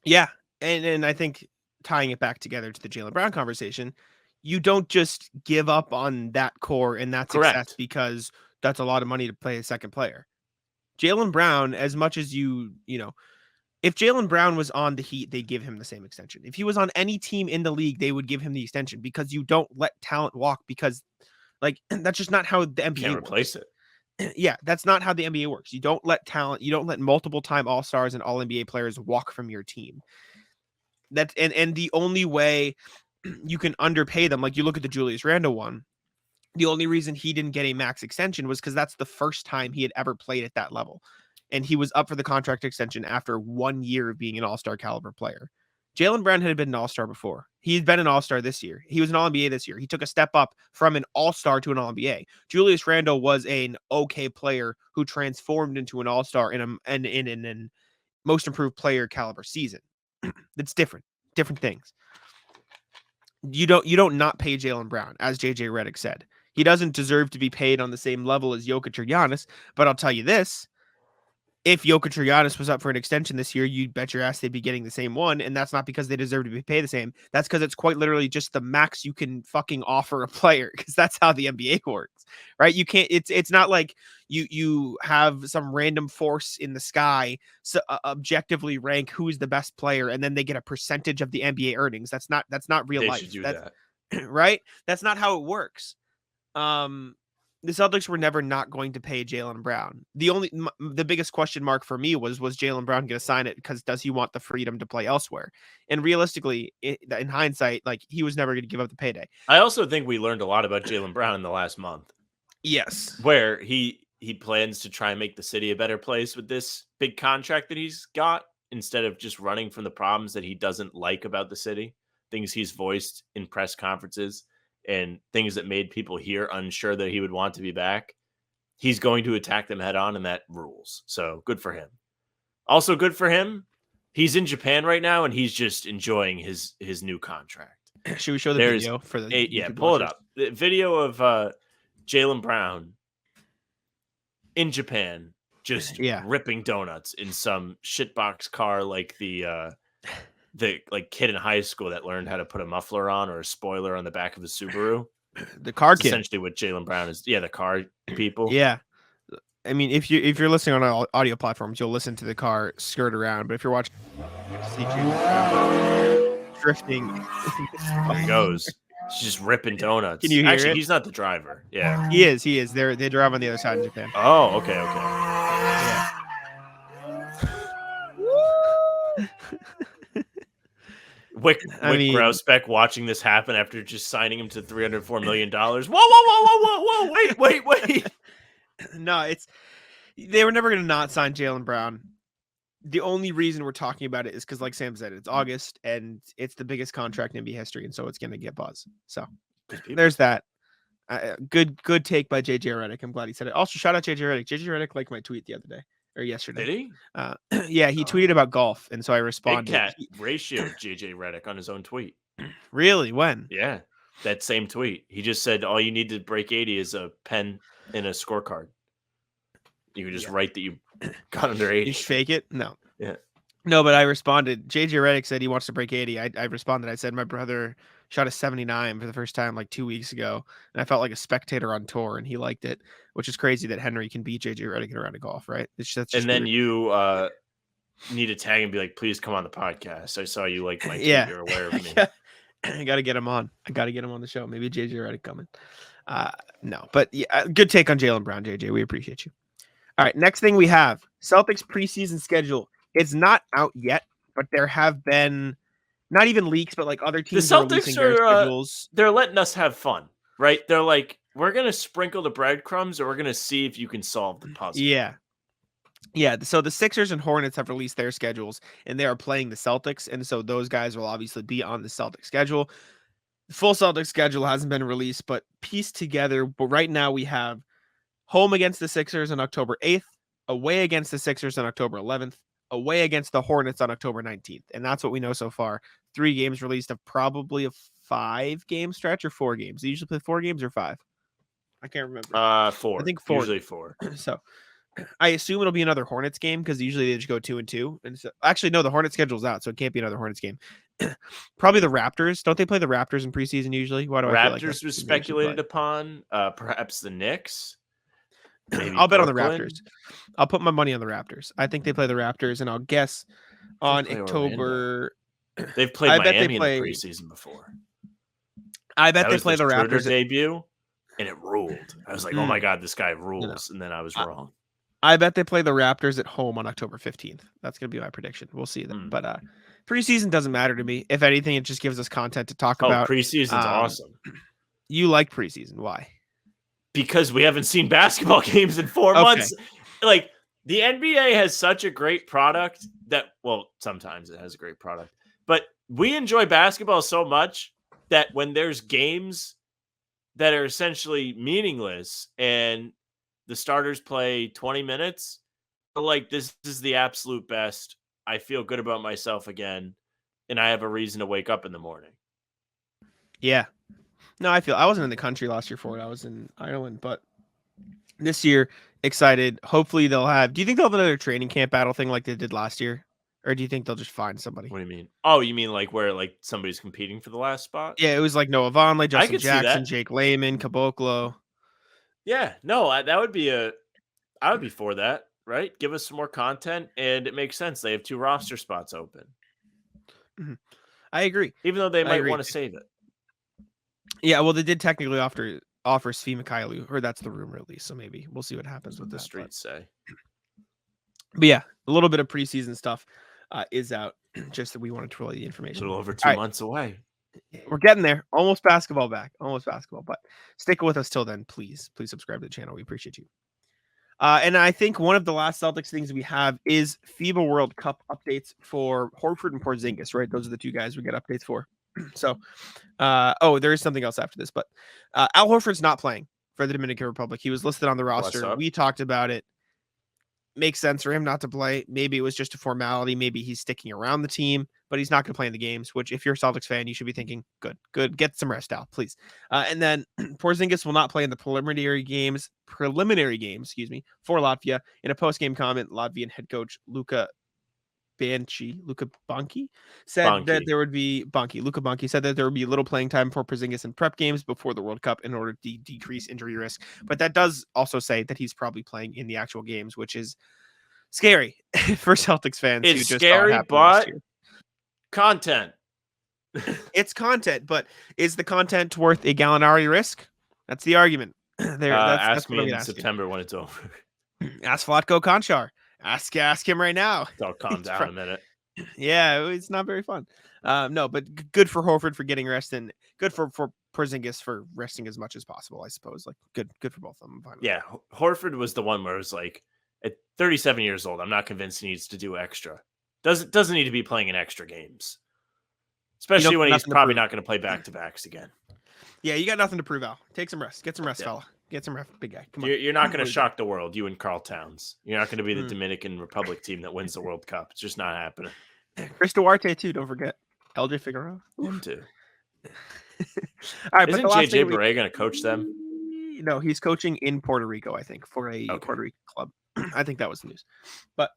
Yeah. And I think tying it back together to the Jaylen Brown conversation, you don't just give up on that core and that success because that's a lot of money to play a second player. Jaylen Brown, as much as if Jaylen Brown was on the Heat, they'd give him the same extension. If he was on any team in the league, they would give him the extension because you don't let talent walk because that's just not how the NBA Can't works. replace it. Yeah, that's not how the NBA works. You don't let multiple time All-Stars and All-NBA players walk from your team. And the only way you can underpay them, like you look at the Julius Randle one, the only reason he didn't get a max extension was because that's the first time he had ever played at that level. And he was up for the contract extension after 1 year of being an all-star caliber player. Jaylen Brown had been an all-star before. He had been an all-star this year. He was an all-NBA this year. He took a step up from an all-star to an all-NBA. Julius Randle was an okay player who transformed into an all-star in a most improved player caliber season. That's different things. You don't not pay Jaylen Brown, as JJ Redick said. He doesn't deserve to be paid on the same level as Jokic or Giannis, but I'll tell you this. if Jokic or Giannis was up for an extension this year, you'd bet your ass they'd be getting the same one. And that's not because they deserve to be paid the same. That's because it's quite literally just the max you can fucking offer a player, because that's how the NBA works, right? You can't, it's not like you have some random force in the sky objectively rank who's the best player and then they get a percentage of the NBA earnings. That's not real They life. should do That's, that. right? That's not how it works. The Celtics were never not going to pay Jaylen Brown. The biggest question mark for me was Jaylen Brown going to sign it, because does he want the freedom to play elsewhere? And realistically, in hindsight, like, he was never going to give up the payday. I also think we learned a lot about Jaylen Brown in the last month. Yes. Where he plans to try and make the city a better place with this big contract that he's got, instead of just running from the problems that he doesn't like about the city, things he's voiced in press conferences, and things that made people here unsure that he would want to be back. He's going to attack them head on, and that rules. So good for him. Also good for him, he's in Japan right now, and he's just enjoying his new contract. Should we show the video for the pull watchers? it up. The video of Jaylen Brown in Japan just ripping donuts in some shitbox car, like the like kid in high school that learned how to put a muffler on or a spoiler on the back of a Subaru. The car That's kid. essentially what Jaylen Brown is. Yeah, the car people. Yeah. I mean, if you're listening on audio platforms, you'll listen to the car skirt around. But if you're watching, see drifting. There he goes. He's just ripping donuts. Can you hear Actually, it? he's not the driver. Yeah. He is. They drive on the other side in Japan. Oh, okay. Yeah. Wick Grousbeck watching this happen after just signing him to $304 million. Whoa, wait. No, they were never going to not sign Jaylen Brown. The only reason we're talking about it is because, like Sam said, it's August and it's the biggest contract in NBA history, and so it's going to get buzz. So there's that. Good take by JJ Redick. I'm glad he said it. Also, shout out JJ Redick. JJ Redick liked my tweet the other day or yesterday. Did he? Yeah, he tweeted about golf, and so I responded. Big cat ratio JJ Redick on his own tweet. Really? When? Yeah, that same tweet. He just said all you need to break 80 is a pen and a scorecard. You can just write that you got under 80. You fake it? No. Yeah. No, but I responded. JJ Redick said he wants to break 80. I responded. I said my brother shot a 79 for the first time like 2 weeks ago, and I felt like a spectator on tour, and he liked it, which is crazy that Henry can beat JJ Redick in a round of golf, right? That's just and then weird. You need to tag and be like, please come on the podcast. I saw you like my tweet. Yeah. You're aware of me. I got to get him on. I got to get him on the show. Maybe JJ Redick coming. No, but yeah, good take on Jaylen Brown, JJ. We appreciate you. All right, next thing we have Celtics preseason schedule. It's not out yet, but there have been not even leaks, but like other teams the are Celtics releasing their schedules. They're letting us have fun, right? They're like, we're gonna sprinkle the breadcrumbs, or we're gonna see if you can solve the puzzle. Yeah. So the Sixers and Hornets have released their schedules, and they are playing the Celtics, and so those guys will obviously be on the Celtics schedule. The full Celtics schedule hasn't been released, but pieced together. But right now we have home against the Sixers on October 8th, away against the Sixers on October 11th, away against the Hornets on October 19th. And that's what we know so far. 3 games released of probably a 5-game stretch or 4 games. They usually play 4 games or 5. I can't remember. 4. I think 4. Usually 4. So I assume it'll be another Hornets game because usually they just go 2-2. And so actually, no, the Hornets schedule's out, so it can't be another Hornets game. Probably the Raptors. Don't they play the Raptors in preseason usually? Why do I feel like Raptors was speculated upon. Perhaps the Knicks. Maybe I'll bet on the Brooklyn. Raptors. I'll put my money on the Raptors. I think they play the Raptors, and I'll guess on October. They've played Miami in the preseason before. I bet that they was play the Raptors debut, and it ruled. I was like, oh my God, this guy rules. And then I was wrong. I bet they play the Raptors at home on October 15th. That's going to be my prediction. We'll see then. But preseason doesn't matter to me. If anything, it just gives us content to talk about. Preseason's awesome. You like preseason. Why? Because we haven't seen basketball games in 4 months. Like, the NBA has such a great product that, well, sometimes it has a great product, but we enjoy basketball so much that when there's games that are essentially meaningless and the starters play 20 minutes, like, this is the absolute best. I feel good about myself again, and I have a reason to wake up in the morning. Yeah. No, I wasn't in the country last year for it. I was in Ireland, but this year Excited. Hopefully they'll have. Do you think they'll have another training camp battle thing like they did last year, or do you think they'll just find somebody? What do you mean? Oh, you mean like where like somebody's competing for the last spot? Yeah, it was like Noah Vonleh, I Justin could see Jackson, that. Jake Layman, Caboclo. Yeah, no, that would be I would be for that, right? Give us some more content, and it makes sense. They have 2 roster spots open, Mhm. I agree. even though they I might agree. want to save it. Yeah, well, they did technically offer Svi Mikhailiuk, or that's the rumor at least. So maybe we'll see what happens That's what with the that. streets say. But yeah, a little bit of preseason stuff is out. Just that we wanted to relay the A information. little over All 2 right, months away. we're getting there. Almost basketball back. Almost basketball. But stick with us till then, please. Please subscribe to the channel. We appreciate you. And I think one of the last Celtics things we have is FIBA World Cup updates for Horford and Porzingis, right? Those are the 2 guys we get updates for. So, there is something else after this, but Al Horford's not playing for the Dominican Republic. He was listed on the roster. We talked about it. Makes sense for him not to play. Maybe it was just a formality. Maybe he's sticking around the team, but he's not going to play in the games, which if you're a Celtics fan, you should be thinking, good, get some rest out, please. And then Porzingis will not play in the preliminary games, for Latvia. In a post-game comment, Latvian head coach Luka Banki said that there would be Luka Banki said that there would be little playing time for Porzingis in prep games before the World Cup in order to decrease injury risk. But that does also say that he's probably playing in the actual games, which is scary for Celtics fans. It's scary, but content. It's content, but is the content worth a Gallinari risk? That's the argument. Ask me in September when it's over. Ask Vlatko Konchar. Ask him right now. I'll calm down a minute. Yeah, it's not very fun. No, but good for Horford for getting rest, and good for Porzingis for resting as much as possible, I suppose. Like good for both of them. Yeah, Horford was the one where it was like, at 37 years old, I'm not convinced he needs to do extra. Doesn't need to be playing in extra games, especially when he's probably not going to play back-to-backs again. Yeah, you got nothing to prove, Al. Take some rest. Get some rest, fella. Get some rest, big guy. Come on. You're not going to shock the world, you and Karl Towns. You're not going to be the Dominican Republic team that wins the World Cup. It's just not happening. Chris Duarte, too. Don't forget. LJ Figueroa. Him, too. All right, isn't JJ Barea going to coach them? No, he's coaching in Puerto Rico, I think, for a Puerto Rico club. I think that was the news. But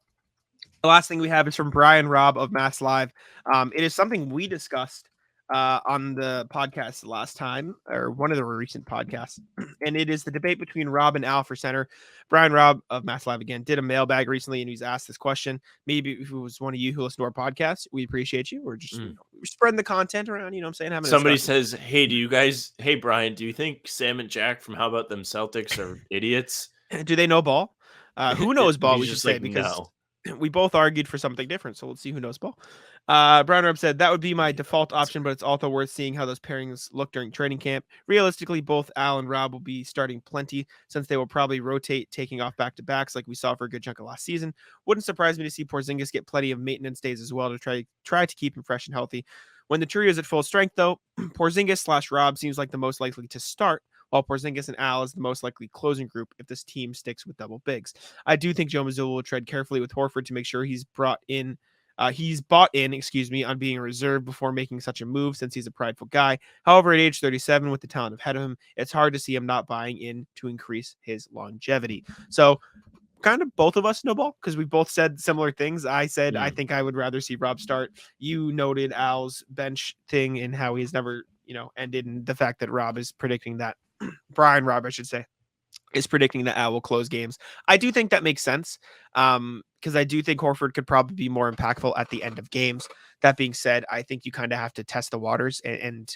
the last thing we have is from Brian Robb of Mass Live. It is something we discussed on the podcast last time, or one of the recent podcasts, and it is the debate between Rob and Al for center. Brian Robb of Mass Live again did a mailbag recently, and he's asked this question. Maybe if it was one of you who listen to our podcast, we appreciate you. We're just spreading the content around. You know what I'm saying? Somebody says, "Hey Brian, do you think Sam and Jack from How About Them Celtics are idiots? Do they know ball? Who knows ball? We should say, because no. We both argued for something different, so let's see who knows ball. Brian Robb said that would be my default option, but it's also worth seeing how those pairings look during training camp. Realistically, both Al and Rob will be starting plenty, since they will probably rotate, taking off back-to-backs like we saw for a good chunk of last season. Wouldn't surprise me to see Porzingis get plenty of maintenance days as well to try to keep him fresh and healthy. When the trio is at full strength, though, Porzingis/Rob seems like the most likely to start, while Porzingis and Al is the most likely closing group if this team sticks with double bigs. I do think Joe Mazzulla will tread carefully with Horford to make sure he's bought in, on being a reserve before making such a move, since he's a prideful guy. However, at age 37, with the talent ahead of him, it's hard to see him not buying in to increase his longevity. So kind of both of us know ball, because we both said similar things. I said, I think I would rather see Rob start. You noted Al's bench thing and how he's never, ended, and the fact that Rob is predicting that Brian Robb, I should say, is predicting that Al will close games. I do think that makes sense, because I do think Horford could probably be more impactful at the end of games. That being said, I think you kind of have to test the waters and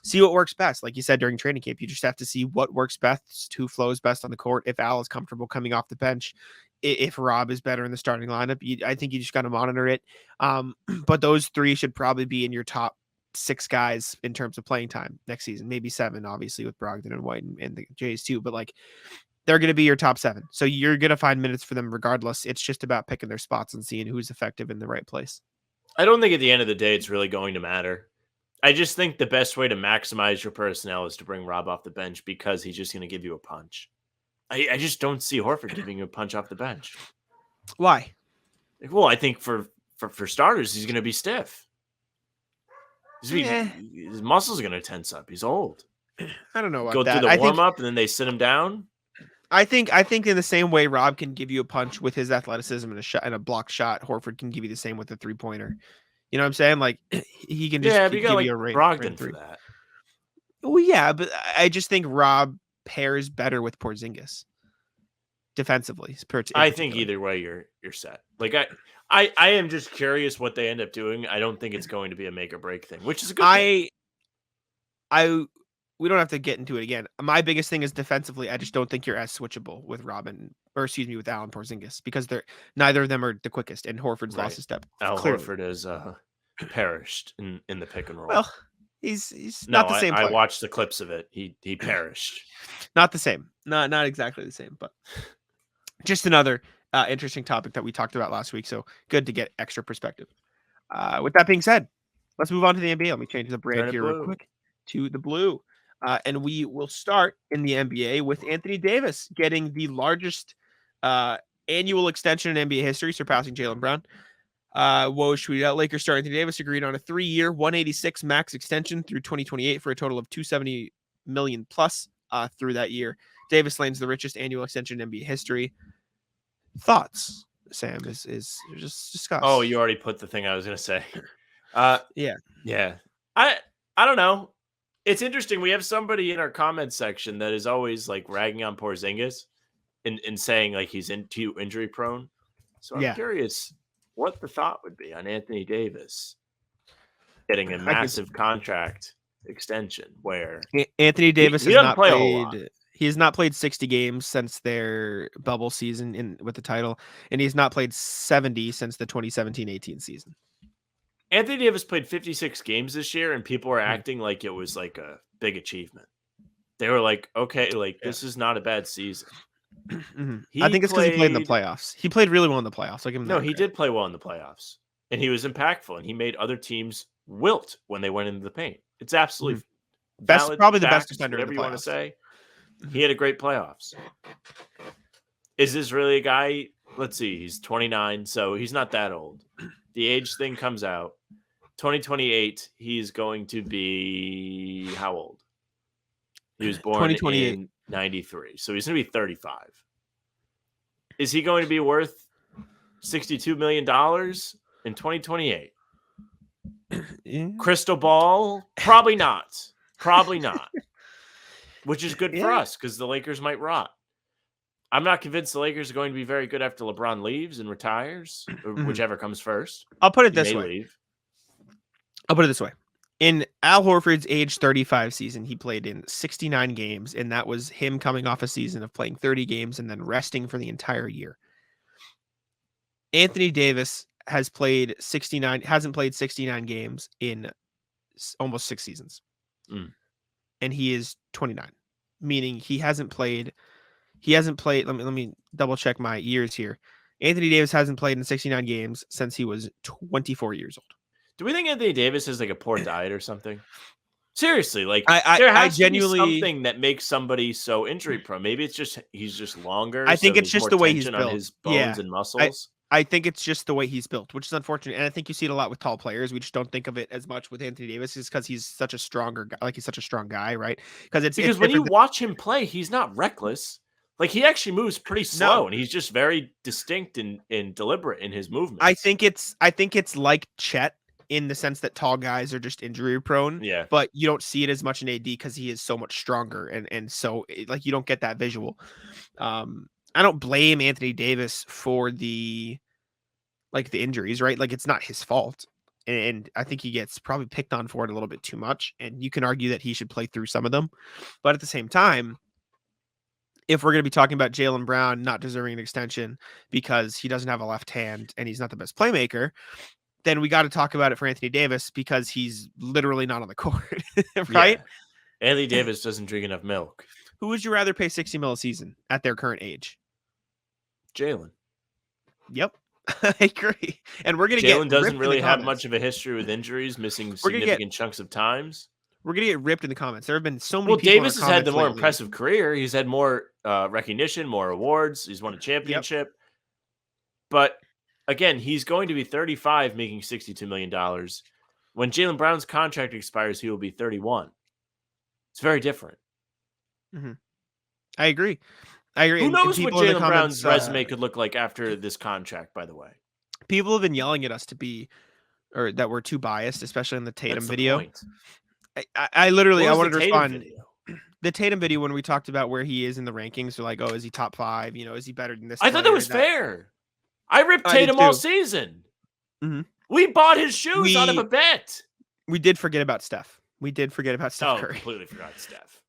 see what works best. Like you said, during training camp, you just have to see what works best, who flows best on the court. If Al is comfortable coming off the bench, if Rob is better in the starting lineup, I think you just got to monitor it. But those 3 should probably be in your top 6 guys in terms of playing time next season, maybe 7, obviously, with Brogdon and White and the Jays too, but like they're going to be your top 7. So you're going to find minutes for them regardless. It's just about picking their spots and seeing who's effective in the right place. I don't think at the end of the day, it's really going to matter. I just think the best way to maximize your personnel is to bring Rob off the bench, because he's just going to give you a punch. I just don't see Horford giving you a punch off the bench. Why? Well, I think for starters, he's going to be stiff. His muscles are going to tense up. He's old. I don't know about Go that. through the warm-up, and then they sit him down. I think in the same way Rob can give you a punch with his athleticism and a shot and a block shot, Horford can give you the same with a 3-pointer. You know what I'm saying? Like he can just but you got give like you a right Brogdon three. for that. Well, yeah, but I just think Rob pairs better with Porzingis defensively. I think either way you're set. Like I am just curious what they end up doing. I don't think it's going to be a make or break thing, which is a good thing. We don't have to get into it again. My biggest thing is defensively. I just don't think you're as switchable with with Alan Porzingis because neither of them are the quickest, and Horford's lost a step. Al clearly. Horford has perished in the pick and roll. Well, he's not the same player. I watched the clips of it. He perished. Not the same. Not exactly the same, but just another interesting topic that we talked about last week. So good to get extra perspective. With that being said, let's move on to the NBA. Let me change the brand here real quick to the blue. And we will start in the NBA with Anthony Davis getting the largest annual extension in NBA history, surpassing Jaylen Brown. Woj tweeted out, Lakers star Anthony Davis agreed on a 3-year, $186 max extension through 2028 for a total of $270 million plus through that year. Davis lands the richest annual extension in NBA history. Thoughts, Sam, is just discuss. Oh, you already put the thing I was going to say. Yeah. I don't know. It's interesting. We have somebody in our comments section that is always like ragging on Porzingis and saying like he's too injury prone. So I'm curious what the thought would be on Anthony Davis getting a massive contract extension where Anthony Davis he has doesn't play a whole lot. He has not played 60 games since their bubble season with the title, and he's not played 70 since the 2017-18 season. Anthony Davis played 56 games this year, and people were acting like it was like a big achievement. They were like, okay, this is not a bad season. I think it's because he played in the playoffs. He played really well in the playoffs. He did play well in the playoffs, and he was impactful, and he made other teams wilt when they went into the paint. It's absolutely valid, probably the best defender. Whatever you want to say. He had a great playoffs. Is this really a guy? Let's see. He's 29, so he's not that old. The age thing comes out. 2028, he's going to be how old? He was born in 93, so he's going to be 35. Is he going to be worth $62 million in 2028? Yeah. Crystal ball? Probably not. Probably not. Which is good for us because the Lakers might rot. I'm not convinced the Lakers are going to be very good after LeBron leaves and retires, or whichever comes first. I'll put it this way. In Al Horford's age 35 season, he played in 69 games, and that was him coming off a season of playing 30 games and then resting for the entire year. Anthony Davis hasn't played 69 games in almost 6 seasons. And he is 29, meaning he hasn't played. Let me double check my years here. Anthony Davis hasn't played in 69 games since he was 24 years old. Do we think Anthony Davis has like a poor diet or something? Seriously, like there has to be something that makes somebody so injury prone. Maybe it's just he's just longer. I think it's just the way he's built. On his bones and muscles. I think it's just the way he's built, which is unfortunate. And I think you see it a lot with tall players. We just don't think of it as much with Anthony Davis, is because he's such a stronger guy. Like he's such a strong guy, right? Because when you watch him play, he's not reckless. Like he actually moves pretty slow, and he's just very distinct and deliberate in his movements. I think it's like Chet in the sense that tall guys are just injury prone. Yeah. But you don't see it as much in AD because he is so much stronger, and so like you don't get that visual. I don't blame Anthony Davis for the injuries, right? Like it's not his fault. And I think he gets probably picked on for it a little bit too much. And you can argue that he should play through some of them. But at the same time, if we're going to be talking about Jaylen Brown not deserving an extension because he doesn't have a left hand and he's not the best playmaker, then we got to talk about it for Anthony Davis because he's literally not on the court, right? Yeah. Anthony Davis doesn't drink enough milk. Who would you rather pay $60 million a season at their current age? Jaylen. Yep. I agree. And we're going to Jaylen doesn't really have much of a history with injuries, missing significant chunks of times. We're going to get ripped in the comments. There have been so many people. Davis has had the more impressive career. He's had more recognition, more awards. He's won a championship. Yep. But again, he's going to be 35 making $62 million. When Jaylen Brown's contract expires, he will be 31. It's very different. I agree. I agree. Who And knows what people in the Jaylen comments, Brown's resume could look like after this contract, by the way. people have been yelling at us or that we're too biased, especially in the Tatum That's the video. point. I literally, What I was wanted to the Tatum respond. video? The Tatum video, when we talked about where he is in the rankings, they're like, oh, is he top 5? You know, is he better than this? I thought that player, was fair. I ripped I did Tatum all too. season. Mhm. We bought his shoes out of a bet. We did forget about Steph. We did forget about Steph Curry. Completely forgot Steph.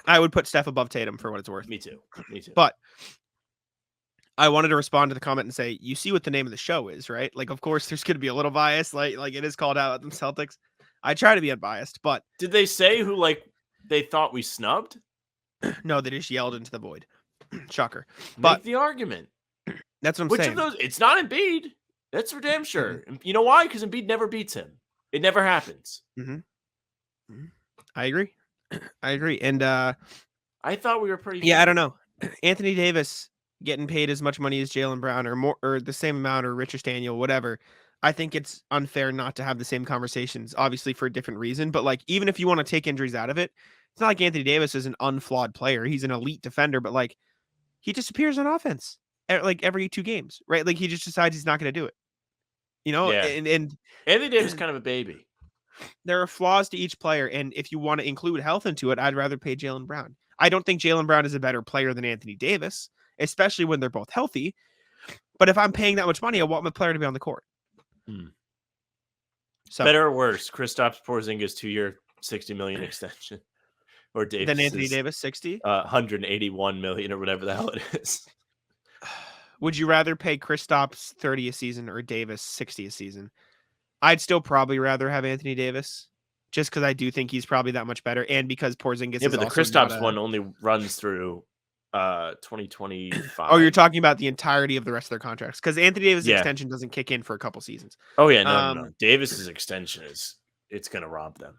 I would put Steph above Tatum for what it's worth. Me too. Me too. But I wanted to respond to the comment and say, you see what the name of the show is, right? Like, of course, there's going to be a little bias. Like it is called out at the Celtics. I try to be unbiased, but did they say who they thought we snubbed? No, they just yelled into the void. Shocker. Make the argument. That's what I'm Which saying. of those? It's not Embiid. That's for damn sure. You know why? Because Embiid never beats him. It never happens. I agree. I agree. And I thought we were pretty. Yeah, I don't know. Anthony Davis getting paid as much money as Jaylen Brown, or more, or the same amount, or Richard Daniel, whatever. I think it's unfair not to have the same conversations, obviously for a different reason. But like, even if you want to take injuries out of it, it's not like Anthony Davis is an unflawed player. He's an elite defender, but like, he disappears on offense like every 2 games, right? Like he just decides he's not going to do it. You know, Yeah. and Anthony Davis is kind of a baby. There are flaws to each player, and if you want to include health into it, I'd rather pay Jaylen Brown. I don't think Jaylen Brown is a better player than Anthony Davis, especially when they're both healthy. But if I'm paying that much money, I want my player to be on the court. So better or worse, Kristaps Porzingis 2-year, $60 million extension, or Davis than Anthony Davis 60, 181 million or whatever the hell it is. Would you rather pay Kristaps 30 a season or Davis 60 a season? I'd still probably rather have Anthony Davis, just because I do think he's probably that much better, and because Porzingis. Yeah, but the Kristaps one only runs through 2025. Oh, you're talking about the entirety of the rest of their contracts, because Anthony Davis' extension doesn't kick in for a couple seasons. Oh yeah, no. Davis's extension it's gonna romp them.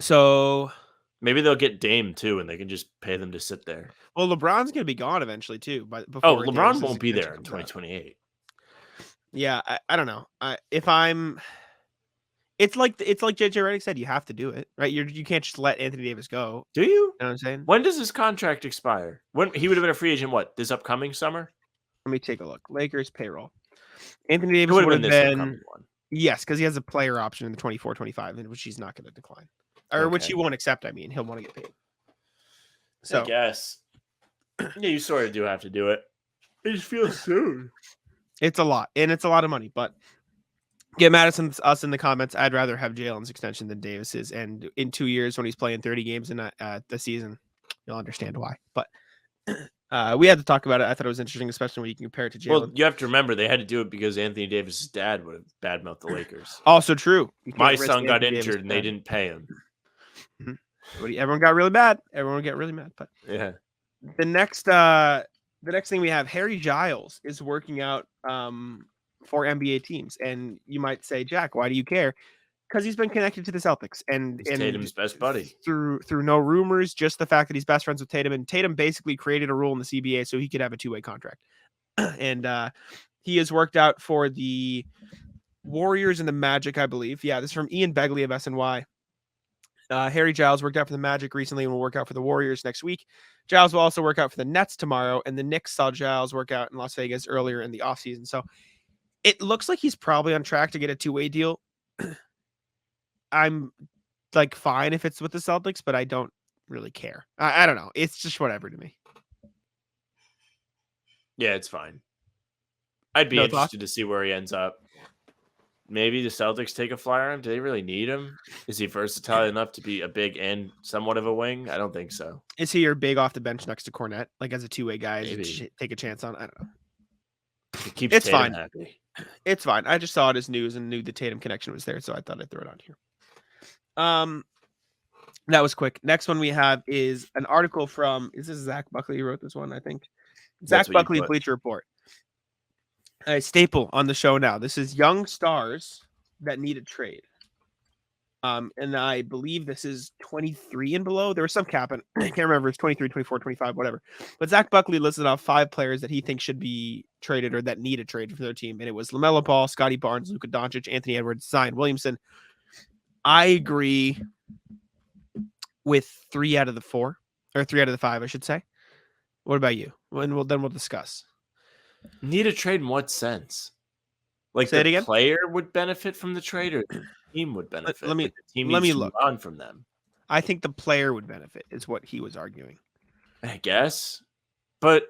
So maybe they'll get Dame too, and they can just pay them to sit there. Well, LeBron's gonna be gone eventually too. But LeBron won't be there in 2028. Yeah, I don't know. It's like JJ Redick said, you have to do it, right? You can't just let Anthony Davis go. Do you? You know what I'm saying? When does his contract expire? When he would have been a free agent? What, this upcoming summer? Let me take a look. Lakers payroll. Anthony Davis would have been yes, because he has a player option in the 24-25, which he's not going to decline, or which he won't accept. I mean, he'll want to get paid. So I guess, yeah, you sort of do have to do it. It just feels soon. It's a lot, and it's a lot of money. But get mad at us in the comments. I'd rather have Jaylen's extension than Davis's. And in 2 years, when he's playing 30 games in the season, you'll understand why. But we had to talk about it. I thought it was interesting, especially when you can compare it to Jaylen. Well, you have to remember they had to do it because Anthony Davis's dad would have badmouthed the Lakers. Also true. My son got injured and they didn't pay him. Everyone got really mad. But yeah, the next thing we have, Harry Giles is working out for NBA teams, and you might say, Jack, why do you care? Because he's been connected to the Celtics, and Tatum's best buddy through no rumors, just the fact that he's best friends with Tatum, and Tatum basically created a rule in the CBA so he could have a 2-way contract, and he has worked out for the Warriors and the Magic, I believe. Yeah, this is from Ian Begley of SNY. Harry Giles worked out for the Magic recently and will work out for the Warriors next week. Giles will also work out for the Nets tomorrow, and the Knicks saw Giles work out in Las Vegas earlier in the offseason. So it looks like he's probably on track to get a 2-way deal. I'm like fine if it's with the Celtics, but I don't really care. I don't know. It's just whatever to me. Yeah, it's fine. I'd be interested to see where he ends up. Maybe the Celtics take a flyer on him. Do they really need him? Is he versatile enough to be a big and somewhat of a wing? I don't think so. Is he your big off the bench next to Cornette, like as a 2-way guy? Take a chance on? I don't know. It keeps it's Tatum fine. Happy. It's fine. I just saw it as news and knew the Tatum connection was there, so I thought I'd throw it on here. That was quick. Next one we have is an article from, is this Zach Buckley who wrote this one? I think Zach Buckley, Bleacher Report. A staple on the show now. This is young stars that need a trade. And I believe this is 23 and below. There was some cap, and I can't remember. It's 23, 24, 25, whatever. But Zach Buckley listed off 5 players that he thinks should be traded or that need a trade for their team. And it was LaMelo Ball, Scotty Barnes, Luka Doncic, Anthony Edwards, Zion Williamson. I agree with 3 out of the 4, or 3 out of the 5, I should say. What about you? Then we'll discuss. Need a trade in what sense? Like Say it the again. player would benefit from the trade, or the team would benefit? Let me Like the team let needs me to move look. on from them. I think the player would benefit, is what he was arguing. I guess, but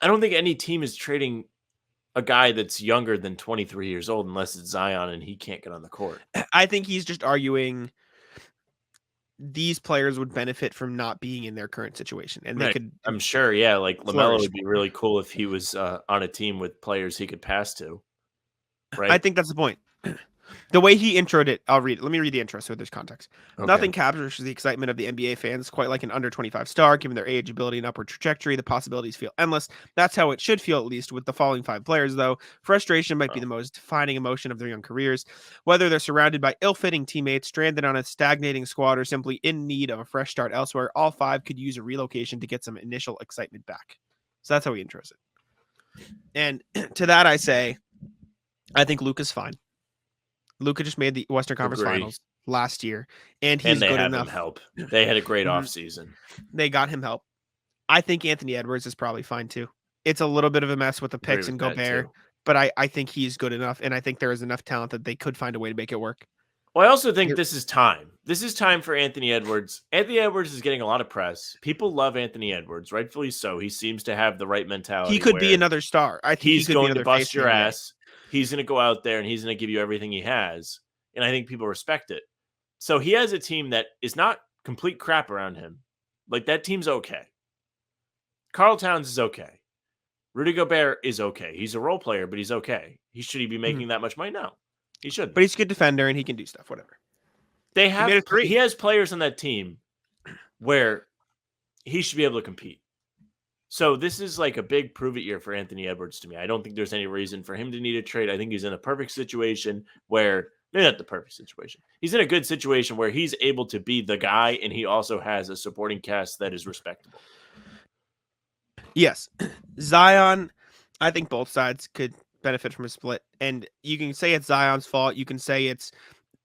I don't think any team is trading a guy that's younger than 23 years old unless it's Zion and he can't get on the court. I think he's just arguing these players would benefit from not being in their current situation, and they Right. could. I'm sure, yeah. Like LaMelo flourish would be more. really cool if he was on a team with players he could pass to. Right. I think that's the point. The way he introed it, I'll read it. Let me read the intro so there's context. Okay. Nothing captures the excitement of the NBA fans quite like an under 25 star. Given their age, ability, and upward trajectory, the possibilities feel endless. That's how it should feel, at least with the following 5 players, though. Frustration might be the most defining emotion of their young careers. Whether they're surrounded by ill-fitting teammates, stranded on a stagnating squad, or simply in need of a fresh start elsewhere, all 5 could use a relocation to get some initial excitement back. So that's how he intros it. And to that I say, I think Luka's fine. Luka just made the Western Conference Finals last year, and he's they good have enough. Him help. They had a great offseason. They got him help. I think Anthony Edwards is probably fine too. It's a little bit of a mess with the picks and Gobert, but I think he's good enough, and I think there is enough talent that they could find a way to make it work. Well, I also think this is time. This is time for Anthony Edwards. Anthony Edwards is getting a lot of press. People love Anthony Edwards, rightfully so. He seems to have the right mentality. He could be another star. I think he's he could going be to bust your ass. He's going to go out there and he's going to give you everything he has. And I think people respect it. So he has a team that is not complete crap around him. Like, that team's okay. Karl Towns is okay. Rudy Gobert is okay. He's a role player, but he's okay. Should he be making that much money? No, he shouldn't. But he's a good defender and he can do stuff, whatever. He has players on that team where he should be able to compete. So this is like a big prove it year for Anthony Edwards to me. I don't think there's any reason for him to need a trade. I think he's in a perfect situation where, maybe not the perfect situation. He's in a good situation where he's able to be the guy, and he also has a supporting cast that is respectable. Yes. Zion, I think both sides could benefit from a split. And you can say it's Zion's fault. You can say it's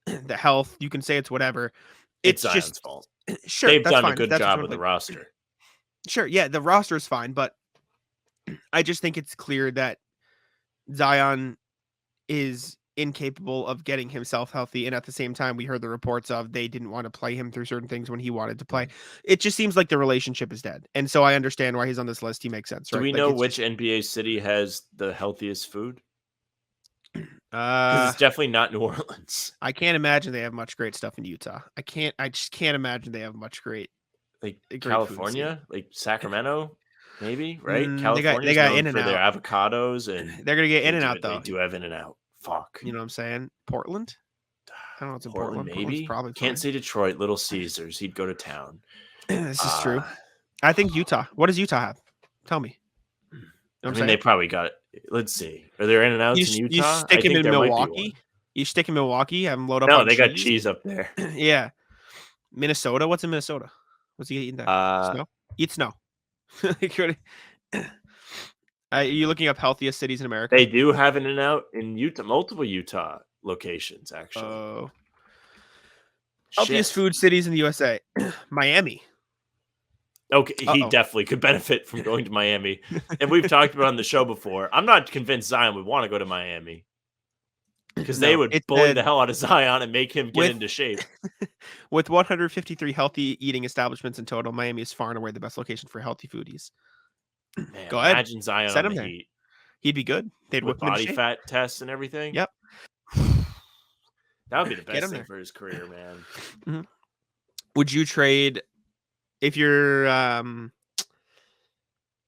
the health. You can say it's whatever. It's Zion's fault. Sure. They've done fine. a good job with the roster. Sure. Yeah, the roster is fine, but I just think it's clear that Zion is incapable of getting himself healthy. And at the same time, we heard the reports of they didn't want to play him through certain things when he wanted to play. It just seems like the relationship is dead. And so I understand why he's on this list. He makes sense. Right? Do we know which NBA city has the healthiest food? It's definitely not New Orleans. I can't imagine they have much great stuff in Utah. I just can't imagine they have much great. Like California, like Sacramento, maybe, right? California, they got In and for Out. their avocados, and they're gonna get In and Out though. They do have In and Out. Fuck, you know what I'm saying? Portland. I don't know. It's in Portland. Maybe. Probably can't say Detroit. Little Caesars. He'd go to town. This is true. I think Utah. What does Utah have? Tell me. You know I mean, they probably got it. Let's see. Are there In and Outs in Utah? You stick him in Milwaukee. You stick him in Milwaukee. Have him load up. No, they got cheese up there. Yeah. Minnesota. What's in Minnesota? What's he eating there? Snow? Eat snow. Are you looking up healthiest cities in America? They do have an In-N-Out in Utah, multiple Utah locations, actually. Healthiest food cities in the USA. Miami. Okay, he definitely could benefit from going to Miami. And we've talked about it on the show before. I'm not convinced Zion would want to go to Miami. Because they would bully the hell out of Zion and make him get into shape. With 153 healthy eating establishments in total, Miami is far and away the best location for healthy foodies. Man, go ahead. Imagine Zion Set on him the there. Heat. He'd be good. They'd with body fat tests and everything. Yep. That would be the best thing for his career, man. Mm-hmm. Would you trade if you're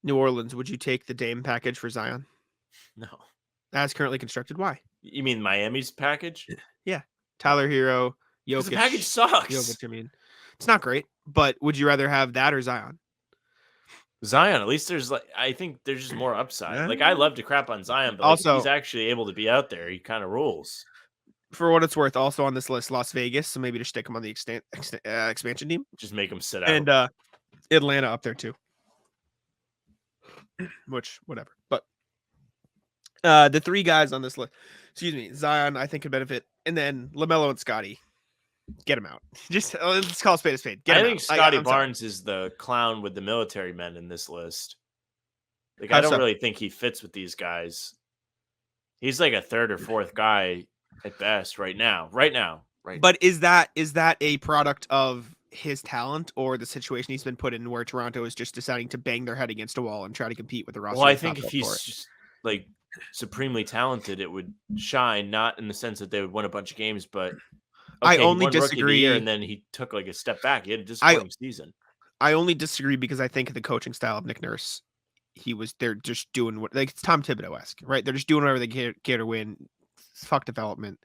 New Orleans? Would you take the Dame package for Zion? No. As currently constructed, why? You mean Miami's package? Yeah. Tyler Hero, Jokic. The package sucks. Jokic, I mean, it's not great, but would you rather have that or Zion? Zion, at least I think there's just more upside. Like, I love to crap on Zion, but also, he's actually able to be out there. He kind of rules. For what it's worth, also on this list, Las Vegas, so maybe just stick him on the expansion team. Just make him sit out. And Atlanta up there too. Which, whatever. But the 3 guys on this list, Zion, I think could benefit. And then LaMelo and Scotty, get him out. Just let's call a spade a spade. I think Scotty Barnes is the clown with the military men in this list. Like, How I don't so? really think he fits with these guys. He's like a third or fourth guy at best right now. But is that a product of his talent or the situation he's been put in where Toronto is just deciding to bang their head against a wall and try to compete with the roster? Well, I that's not think if built for he's it? just, like supremely talented, it would shine. Not in the sense that they would win a bunch of games, but I okay, he only won Rookie of the Year, disagree. and then he took like a step back. He had a I disappointing season. I only disagree because I think the coaching style of Nick Nurse, they're just doing what, like, it's Tom Thibodeau-esque, right? They're just doing whatever they care to win. Fuck development.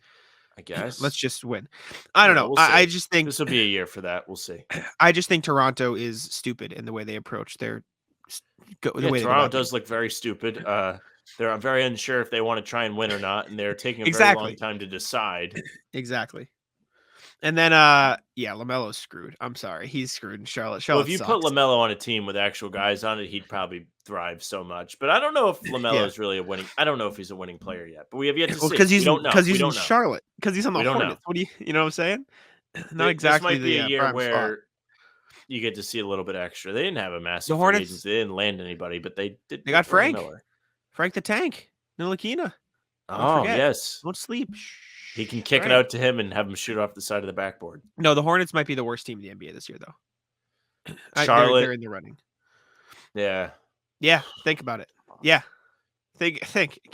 I guess. Let's just win. I don't know. We'll I see. just think This will be a year for that. We'll see. I just think Toronto is stupid in the way they approach the Yeah, way they go Toronto about things. does look very stupid. They're very unsure if they want to try and win or not, and they're taking a very Exactly. long time to decide. Exactly. And then LaMelo's screwed. I'm sorry. He's screwed in Charlotte. Well, Charlotte if you sucks. put LaMelo on a team with actual guys on it, he'd probably thrive so much. But I don't know if LaMelo is really a winning. I don't know if he's a winning player yet. But we have yet to see. Because We don't know. he's in know. Charlotte. Because he's on the We don't know. Hornets. What do you know what I'm saying? Not exactly. This might be a year prime where spot. you get to see a little bit extra. They didn't have a massive The free Hornets- agency. They didn't land anybody, but they did. They got get Brandon Frank. Miller. Frank the Tank. Ntilikina. Oh, forget. yes. Don't sleep. He can kick it Right. out to him and have him shoot off the side of the backboard. No, the Hornets might be the worst team in the NBA this year, though. Charlotte. They're in the running. Yeah. Yeah, think about it. Yeah. Think.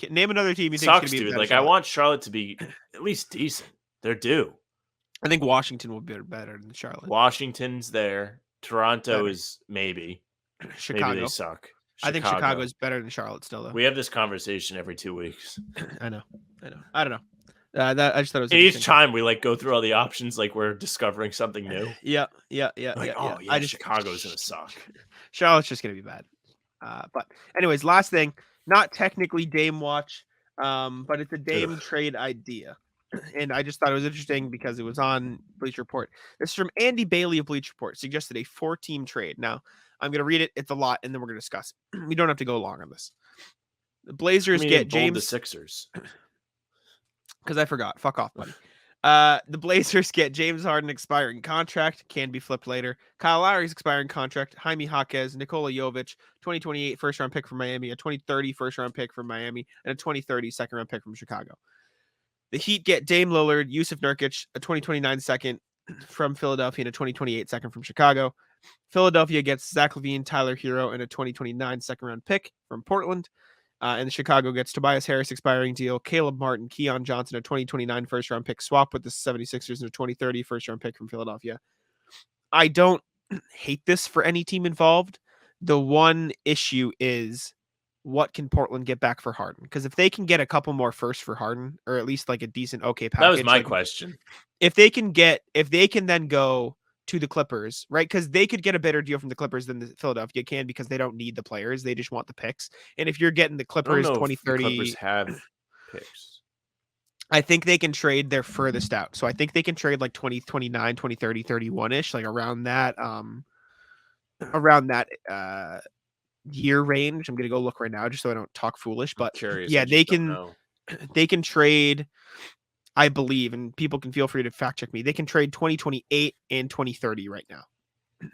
Name another team you think Sucks, is going to be dude. better Like, than I Charlotte. want Charlotte to be at least decent. They're due. I think Washington will be better than Charlotte. Washington's there. Toronto Better. is maybe. Chicago. Maybe they suck. I think Chicago is better than Charlotte still, though. We have this conversation every 2 weeks. I know. I don't know. I just thought it was And each interesting. time we go through all the options, like we're discovering something new. Yeah. Chicago's gonna suck. Charlotte's just gonna be bad. But anyways, last thing, not technically Dame watch, but it's a Dame trade idea. And I just thought it was interesting because it was on Bleacher Report. This is from Andy Bailey of Bleacher Report, suggested a 4-team trade. Now, I'm going to read it. It's a lot, and then we're going to discuss it. We don't have to go long on this. The Blazers get James. The Sixers. Because I forgot. Fuck off, buddy. The Blazers get James Harden expiring contract. Can be flipped later. Kyle Lowry's expiring contract. Jaime Jaquez, Nikola Jovic, 2028 first-round pick from Miami, a 2030 first-round pick from Miami, and a 2030 second-round pick from Chicago. The Heat get Dame Lillard, Yusuf Nurkic, a 2029 second from Philadelphia, and a 2028 second from Chicago. Philadelphia gets Zach LaVine, Tyler Hero, and a 2029 second-round pick from Portland. And Chicago gets Tobias Harris expiring deal, Caleb Martin, Keon Johnson, a 2029 first-round pick swap with the 76ers, and a 2030 first-round pick from Philadelphia. I don't hate this for any team involved. The one issue is, what can Portland get back for Harden? Because if they can get a couple more firsts for Harden, or at least like a decent package. That was my question. If they can then go to the Clippers, right? Because they could get a better deal from the Clippers than the Philadelphia can, because they don't need the players. They just want the picks. And if you're getting the Clippers 2030, Clippers have picks. I think they can trade their furthest out. So I think they can trade like 2029, 2030, 31-ish, like around that year range. I'm gonna go look right now just so I don't talk foolish, but Curious. yeah, they can trade, I believe, and people can feel free to fact check me. They can trade 2028 and 2030 right now.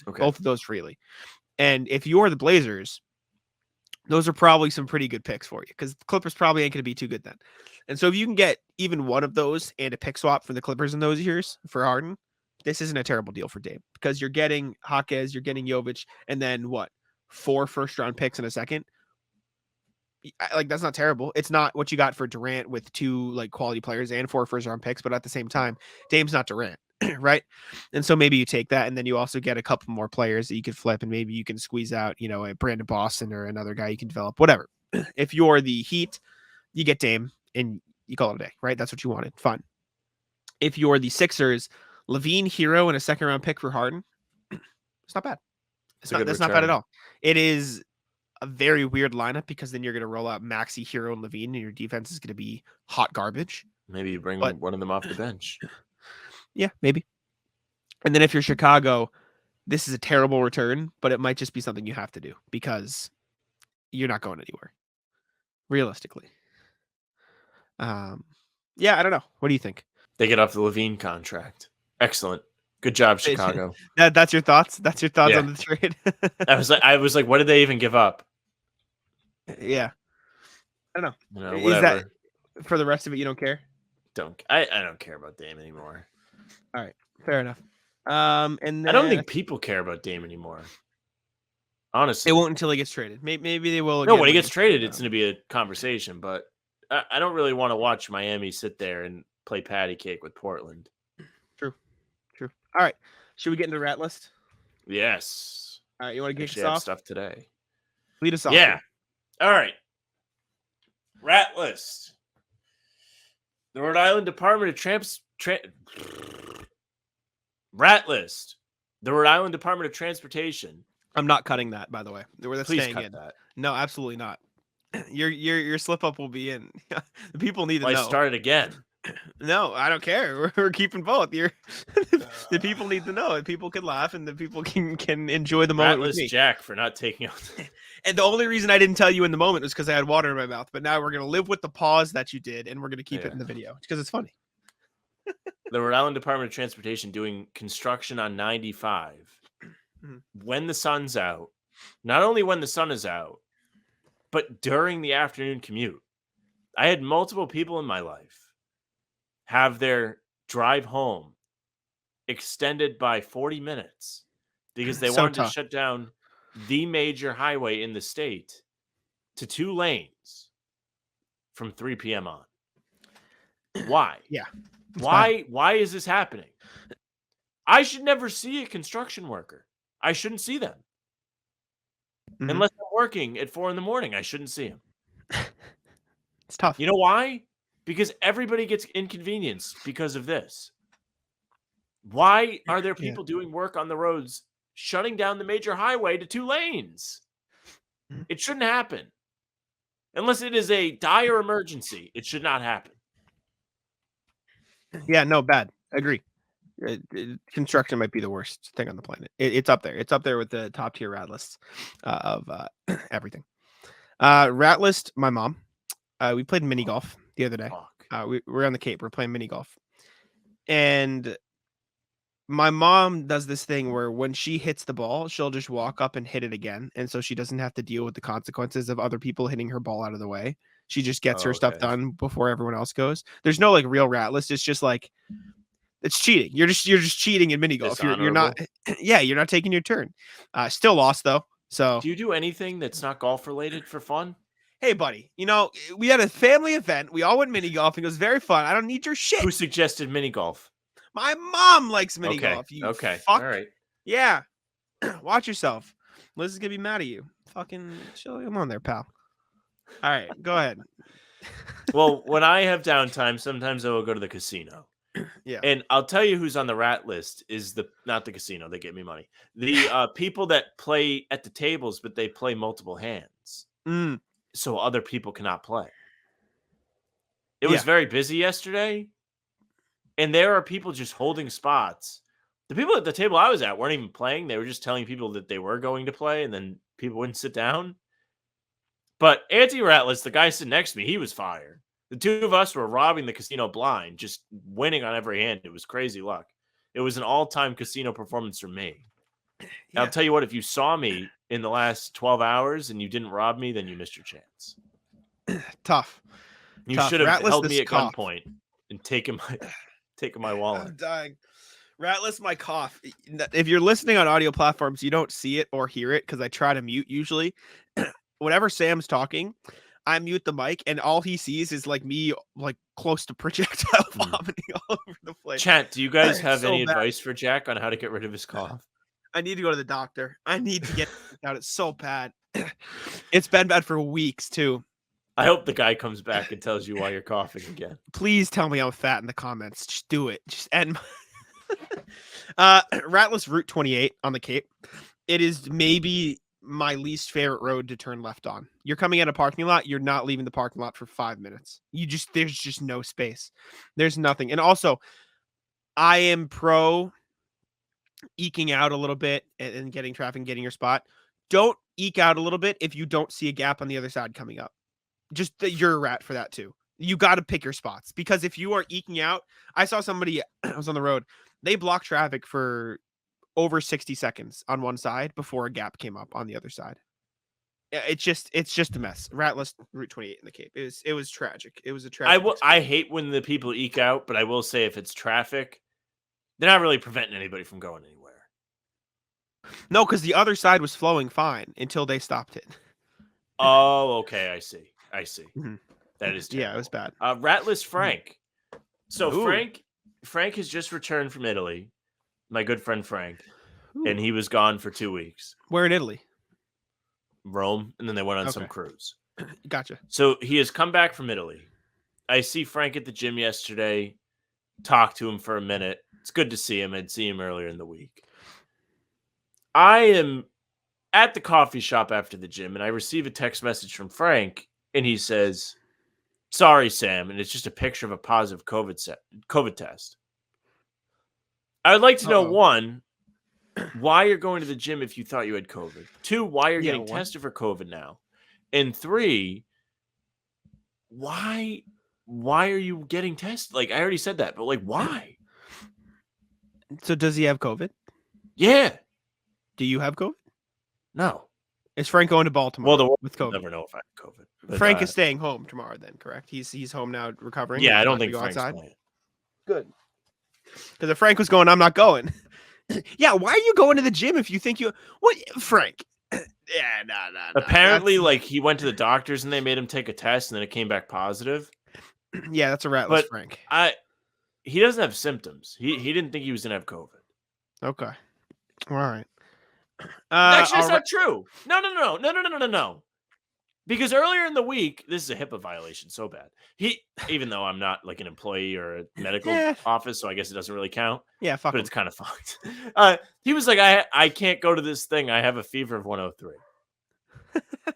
Okay. Both of those freely. And if you're the Blazers, those are probably some pretty good picks for you, because the Clippers probably ain't going to be too good then. And so if you can get even one of those and a pick swap for the Clippers in those years for Harden, this isn't a terrible deal for Dame, because you're getting Jaquez, you're getting Jovic, and then what? 4 first-round picks in a second. Like, that's not terrible. It's not what you got for Durant with 2 like quality players and 4 first-round picks, but at the same time, Dame's not Durant, right? And so maybe you take that, and then you also get a couple more players that you could flip, and maybe you can squeeze out, a Brandon Boston or another guy you can develop, whatever. If you're the Heat, you get Dame and you call it a day, right? That's what you wanted. Fun. If you're the Sixers, LaVine, Hero, and a second-round pick for Harden, it's not bad. That's not bad at all. It is a very weird lineup, because then you're going to roll out Maxey, Hero, and LaVine, and your defense is going to be hot garbage. Maybe you bring one of them off the bench. Yeah, maybe. And then if you're Chicago, this is a terrible return, but it might just be something you have to do, because you're not going anywhere, realistically. Yeah, I don't know. What do you think? They get off the LaVine contract. Excellent. Good job, Chicago. That's your thoughts? That's your thoughts Yeah. on the trade? I was like, what did they even give up? Yeah. I don't You know. know, Is that whatever. for the rest of it? You don't care? I don't care about Dame anymore. All right. Fair enough. And I don't then think people care about Dame anymore. Honestly, they won't until he gets traded. Maybe they will. no. Again When he when gets traded, it's going to be a conversation. But I don't really want to watch Miami sit there and play patty cake with Portland. True. All right. Should we get into the rat list? Yes, All right. You want to kick actually, us I have off? stuff today. Lead us off. Yeah. Here. All right. Rat list. The Rhode Island Department of Rat list. The Rhode Island Department of Transportation. I'm not cutting that, by the way. That's Please staying cut in. that. No, absolutely not. Your slip up will be in. The people need to Well, know. I started again. No, I don't care. We're keeping both. The people need to know. And people can laugh, and the people can enjoy the moment with Ratless me. Jack for not taking out. And the only reason I didn't tell you in the moment was because I had water in my mouth. But now we're gonna live with the pause that you did, and we're gonna keep it in the video because it's funny. The Rhode Island Department of Transportation doing construction on 95 Mhm. when the sun's out. Not only when the sun is out, but during the afternoon commute. I had multiple people in my life have their drive home extended by 40 minutes because they So wanted to tough. shut down the major highway in the state to 2 lanes from 3 p.m. on. Why? Yeah. Why is this happening? I should never see a construction worker. I shouldn't see them. Mhm. Unless I'm working at 4 a.m. I shouldn't see them. It's tough. You know why? Because everybody gets inconvenienced because of this. Why are there people doing work on the roads shutting down the major highway to 2 lanes? Mhm. It shouldn't happen. Unless it is a dire emergency, it should not happen. Yeah, no, bad. Agree. Construction might be the worst thing on the planet. It's up there. It's up there with the top tier rat lists of everything. Rat list. My mom. We played mini golf the other day. Fuck. We're on the Cape. We're playing mini golf, and my mom does this thing where when she hits the ball, she'll just walk up and hit it again, and so she doesn't have to deal with the consequences of other people hitting her ball out of the way. She just gets her stuff Okay. done before everyone else goes. There's no like real rat list. It's just like it's cheating. You're just cheating in mini golf. You're not. Yeah, you're not taking your turn. Still lost though. So Do you do anything that's not golf related for fun? hey, buddy, we had a family event. We all went mini golfing. It was very fun. I don't need your shit. Who suggested mini golf? My mom likes mini Okay. golf. You Okay. fuck. All right. Yeah. Watch yourself. Liz is gonna be mad at you. Fucking chill. Come on there, pal. All right, go ahead. Well, when I have downtime, sometimes I will go to the casino. Yeah. And I'll tell you who's on the rat list is not the casino. They give me money. The people that play at the tables, but they play multiple hands. Mm. So other people cannot play. It was very busy yesterday. And there are people just holding spots. The people at the table I was at weren't even playing. They were just telling people that they were going to play, and then people wouldn't sit down. But anti-Ratless, the guy sitting next to me, he was fired. The two of us were robbing the casino blind, just winning on every hand. It was crazy luck. It was an all-time casino performance for me. And I'll tell you what, if you saw me in the last 12 hours and you didn't rob me, then you missed your chance. Tough. You should have held me at gunpoint and taken my wallet. I'm dying. Ratless my cough. If you're listening on audio platforms, you don't see it or hear it because I try to mute usually. Whenever Sam's talking, I mute the mic and all he sees is like me like close to projectile vomiting all over the place. Chat, do you guys have any advice for Jack on how to get rid of his cough? I need to go to the doctor. I need to get it out. It's so bad. It's been bad for weeks too. I hope the guy comes back and tells you why you're coughing again. Please tell me I'm fat in the comments. Just do it. Just end. Ratless Route 28 on the Cape. It is maybe my least favorite road to turn left on. You're coming at a parking lot. You're not leaving the parking lot for 5 minutes. There's just no space. There's nothing. And also, I am pro eking out a little bit and getting traffic and getting your spot. Don't eke out a little bit if you don't see a gap on the other side coming up. Just you're a rat for that too. You got to pick your spots because if you are eking out, I saw somebody, I was on the road, they blocked traffic for over 60 seconds on one side before a gap came up on the other side. It's just a mess. Ratless Route 28 in the Cape. It was tragic. It was a tragic. I hate when the people eke out, but I will say if it's traffic, they're not really preventing anybody from going anywhere. No, because the other side was flowing fine until they stopped it. Oh, okay. I see. Mhm. That is terrible. Yeah, it was bad. Ratless Frank. So Ooh. Frank has just returned from Italy. My good friend Frank, Ooh. and he was gone for 2 weeks. Where in Italy? Rome, and then they went on some Okay. cruise. Gotcha. So he has come back from Italy. I see Frank at the gym yesterday. Talked to him for a minute. It's good to see him. I'd see him earlier in the week. I am at the coffee shop after the gym, and I receive a text message from Frank, and he says, "Sorry, Sam," and it's just a picture of a positive COVID test. I would like to know, one, why you're going to the gym if you thought you had COVID. Two, why you're getting tested for COVID now. And three, why are you getting tested? Like, I already said that, but like, why? So does he have COVID? Yeah. Do you have COVID? No. Is Frank going to Baltimore with COVID? I'll never know if I have COVID. But, Frank is staying home tomorrow then, correct? He's home now recovering. Yeah, I He's don't not think gonna go Frank's outside. playing. Good. Because if Frank was going, I'm not going. Yeah, why are you going to the gym if you think you what Frank? Yeah, no. Apparently, like he went to the doctors and they made him take a test and then it came back positive. Yeah, that's a ratless Frank. He doesn't have symptoms. He didn't think he was gonna have COVID. Okay. All right. Actually, that's not true. No. Because earlier in the week, this is a HIPAA violation so bad. Even though I'm not like an employee or a medical office, so I guess it doesn't really count. Yeah, fuck but him. It's kind of fucked. He was like, I can't go to this thing. I have a fever of 103.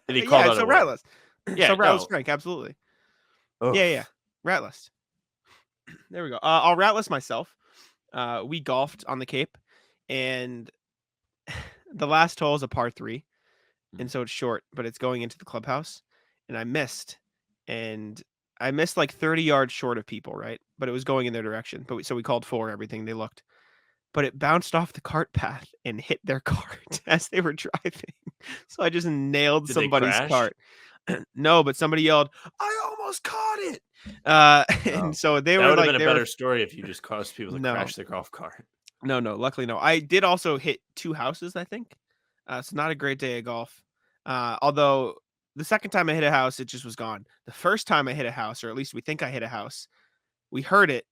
And he called out so ratless. Yeah, so ratless Frank, absolutely. Ugh. Yeah. Ratless. There we go. I'll ratless myself. We golfed on the Cape, and the last hole is a par 3. And so it's short, but it's going into the clubhouse, and I missed like 30 yards short of people, right? But it was going in their direction. So we called for everything. They looked, but it bounced off the cart path and hit their cart as they were driving. So I just nailed somebody's cart. No, but somebody yelled, "I almost caught it!" And so they were like, "That would have been a better story if you just caused people to crash their golf cart." No, luckily no. I did also hit 2 houses, I think. It's not a great day of golf. Although the second time I hit a house, it just was gone. The first time I hit a house, or at least we think I hit a house, we heard it,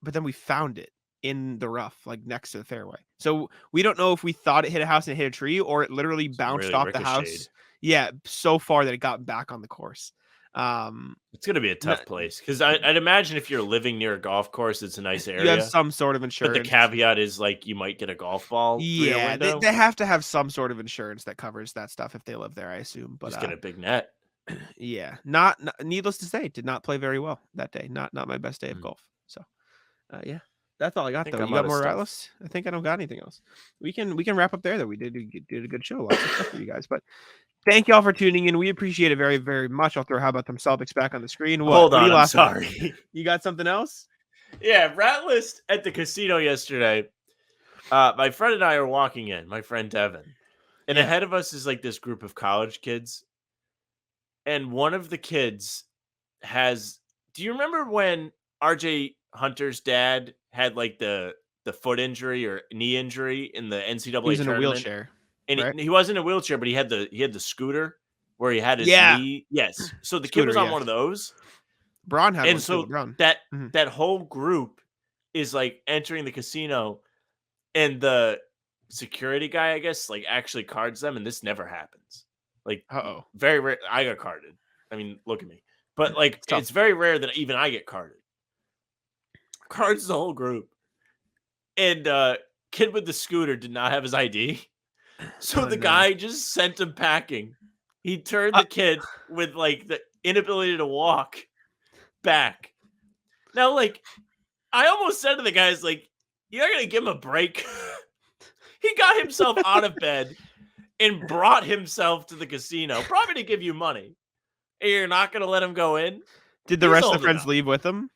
but then we found it in the rough, like next to the fairway. So we don't know if we thought it hit a house and it hit a tree, or it literally bounced off the house. Yeah, so far that it got back on the course. It's going to be a tough place because I'd imagine if you're living near a golf course, it's a nice area. You have some sort of insurance. But the caveat is like you might get a golf ball. Yeah, they have to have some sort of insurance that covers that stuff if they live there, I assume. But just get a big net. Yeah, not needless to say, did not play very well that day. Not my best day of golf. So, yeah, that's all I got though. You got more ratless? I think I don't got anything else. We can wrap up there though. We did a good show. Lots of stuff for you guys, but. Thank y'all for tuning in. We appreciate it very, very much. I'll throw How About Them Celtics back on the screen. Hold on, I'm sorry. You got something else? Yeah, Ratlist at the casino yesterday. My friend and I are walking in, my friend Devin. And ahead of us is like this group of college kids. And one of the kids do you remember when RJ Hunter's dad had like the foot injury or knee injury in the NCAA tournament? He was in a wheelchair. And right? he wasn't in a wheelchair, but he had the scooter where he had his knee. Yes. So the kid was on one of those. Braun had and one so too, that whole group is like entering the casino, and the security guy, I guess, like actually cards them, and this never happens. Like, very rare. I got carded. I mean, look at me. But like, it's very rare that even I get carded. Cards the whole group, and kid with the scooter did not have his ID. So the guy just sent him packing. He turned the kid with like the inability to walk back. Now, like, I almost said to the guys, like, you're not going to give him a break. He got himself out of bed and brought himself to the casino, probably to give you money. And you're not going to let him go in? Did the rest of the friends leave with him?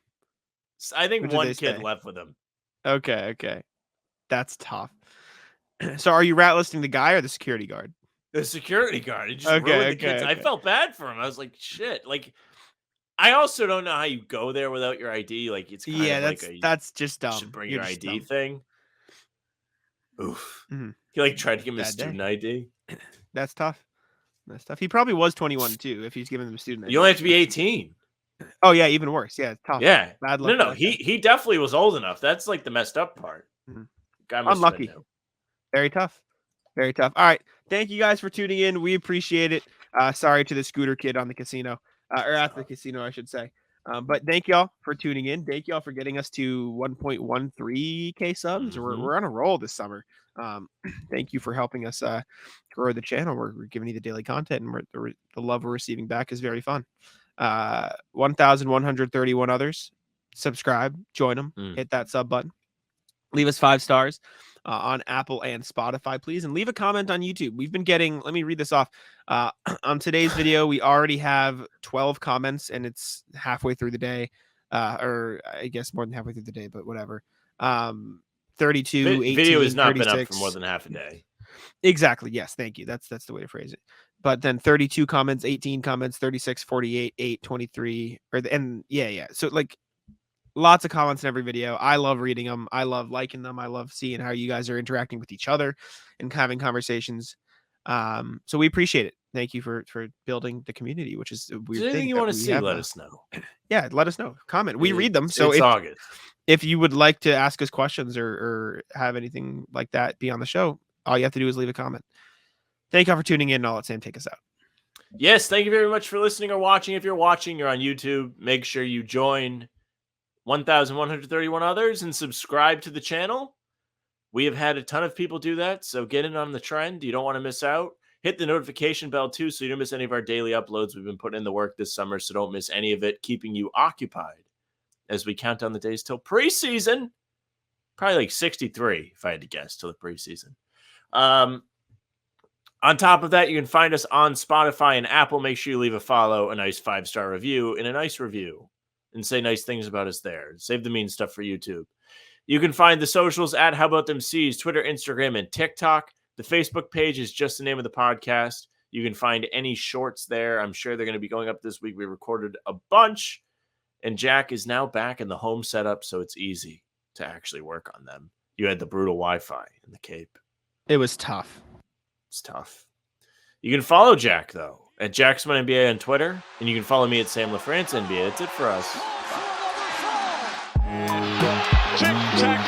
I think one kid left with him. Okay. That's tough. So are you rat listing the guy or the security guard? The security guard. He just ruined the kids. I felt bad for him. I was like, shit. Like, I also don't know how you go there without your ID. Like, it's kind of like that's just dumb. Should bring You're your ID dumb. thing. Oof. Mm-hmm. He like tried to give him a Bad student day. ID. That's tough. That's tough. He probably was 21 too if he's giving them a student ID. You only have to be 18. Oh yeah, even worse. Yeah, it's tough. Yeah. Bad luck. No. He definitely was old enough. That's like the messed up part. Mhm. Guy must Unlucky. have been new. Very tough. Very tough. All right. Thank you guys for tuning in. We appreciate it. Sorry to the scooter kid on the casino, or at the casino, I should say. But thank y'all for tuning in. Thank y'all for getting us to 1.13K subs. We're on a roll this summer. Thank you for helping us grow the channel. We're giving you the daily content, and the love we're receiving back is very fun. 1,131 others. Subscribe, join them, hit that sub button. Leave us 5 stars on Apple and Spotify, please. And leave a comment on YouTube. We've been getting, let me read this off. On today's video, we already have 12 comments, and it's halfway through the day. Or I guess more than halfway through the day, but whatever. 32, 18, video has not 36. been up for more than half a day. Exactly. Yes. Thank you. That's the way to phrase it. But then 32 comments, 18 comments, 36, 48, 8, 23. Yeah. So like, lots of comments in every video. I love reading them. I love liking them. I love seeing how you guys are interacting with each other and having conversations. So we appreciate it. Thank you for building the community, which is a weird thing. Anything you want to see, let us know. Yeah, let us know. Comment. We read them. So it's August. If you would like to ask us questions or have anything like that be on the show, all you have to do is leave a comment. Thank you all for tuning in. I'll let Sam take us out. Yes, thank you very much for listening or watching. If you're watching, you're on YouTube. Make sure you join 1,131 others and subscribe to the channel. We have had a ton of people do that, so get in on the trend. You don't want to miss out. Hit the notification bell too, so you don't miss any of our daily uploads. We've been putting in the work this summer, so don't miss any of it, keeping you occupied as we count down the days till preseason. Probably like 63, if I had to guess, till the preseason. On top of that, you can find us on Spotify and Apple. Make sure you leave a follow, a nice 5-star review, and a nice review. And say nice things about us there. Save the mean stuff for YouTube. You can find the socials at How About Them C's, Twitter, Instagram, and TikTok. The Facebook page is just the name of the podcast. You can find any shorts there. I'm sure they're going to be going up this week. We recorded a bunch. And Jack is now back in the home setup, so it's easy to actually work on them. You had the brutal Wi-Fi in the Cape. It was tough. It's tough. You can follow Jack, though, at Jacksman NBA on Twitter, and you can follow me at Sam LaFrance NBA. That's it for us. Tic-tac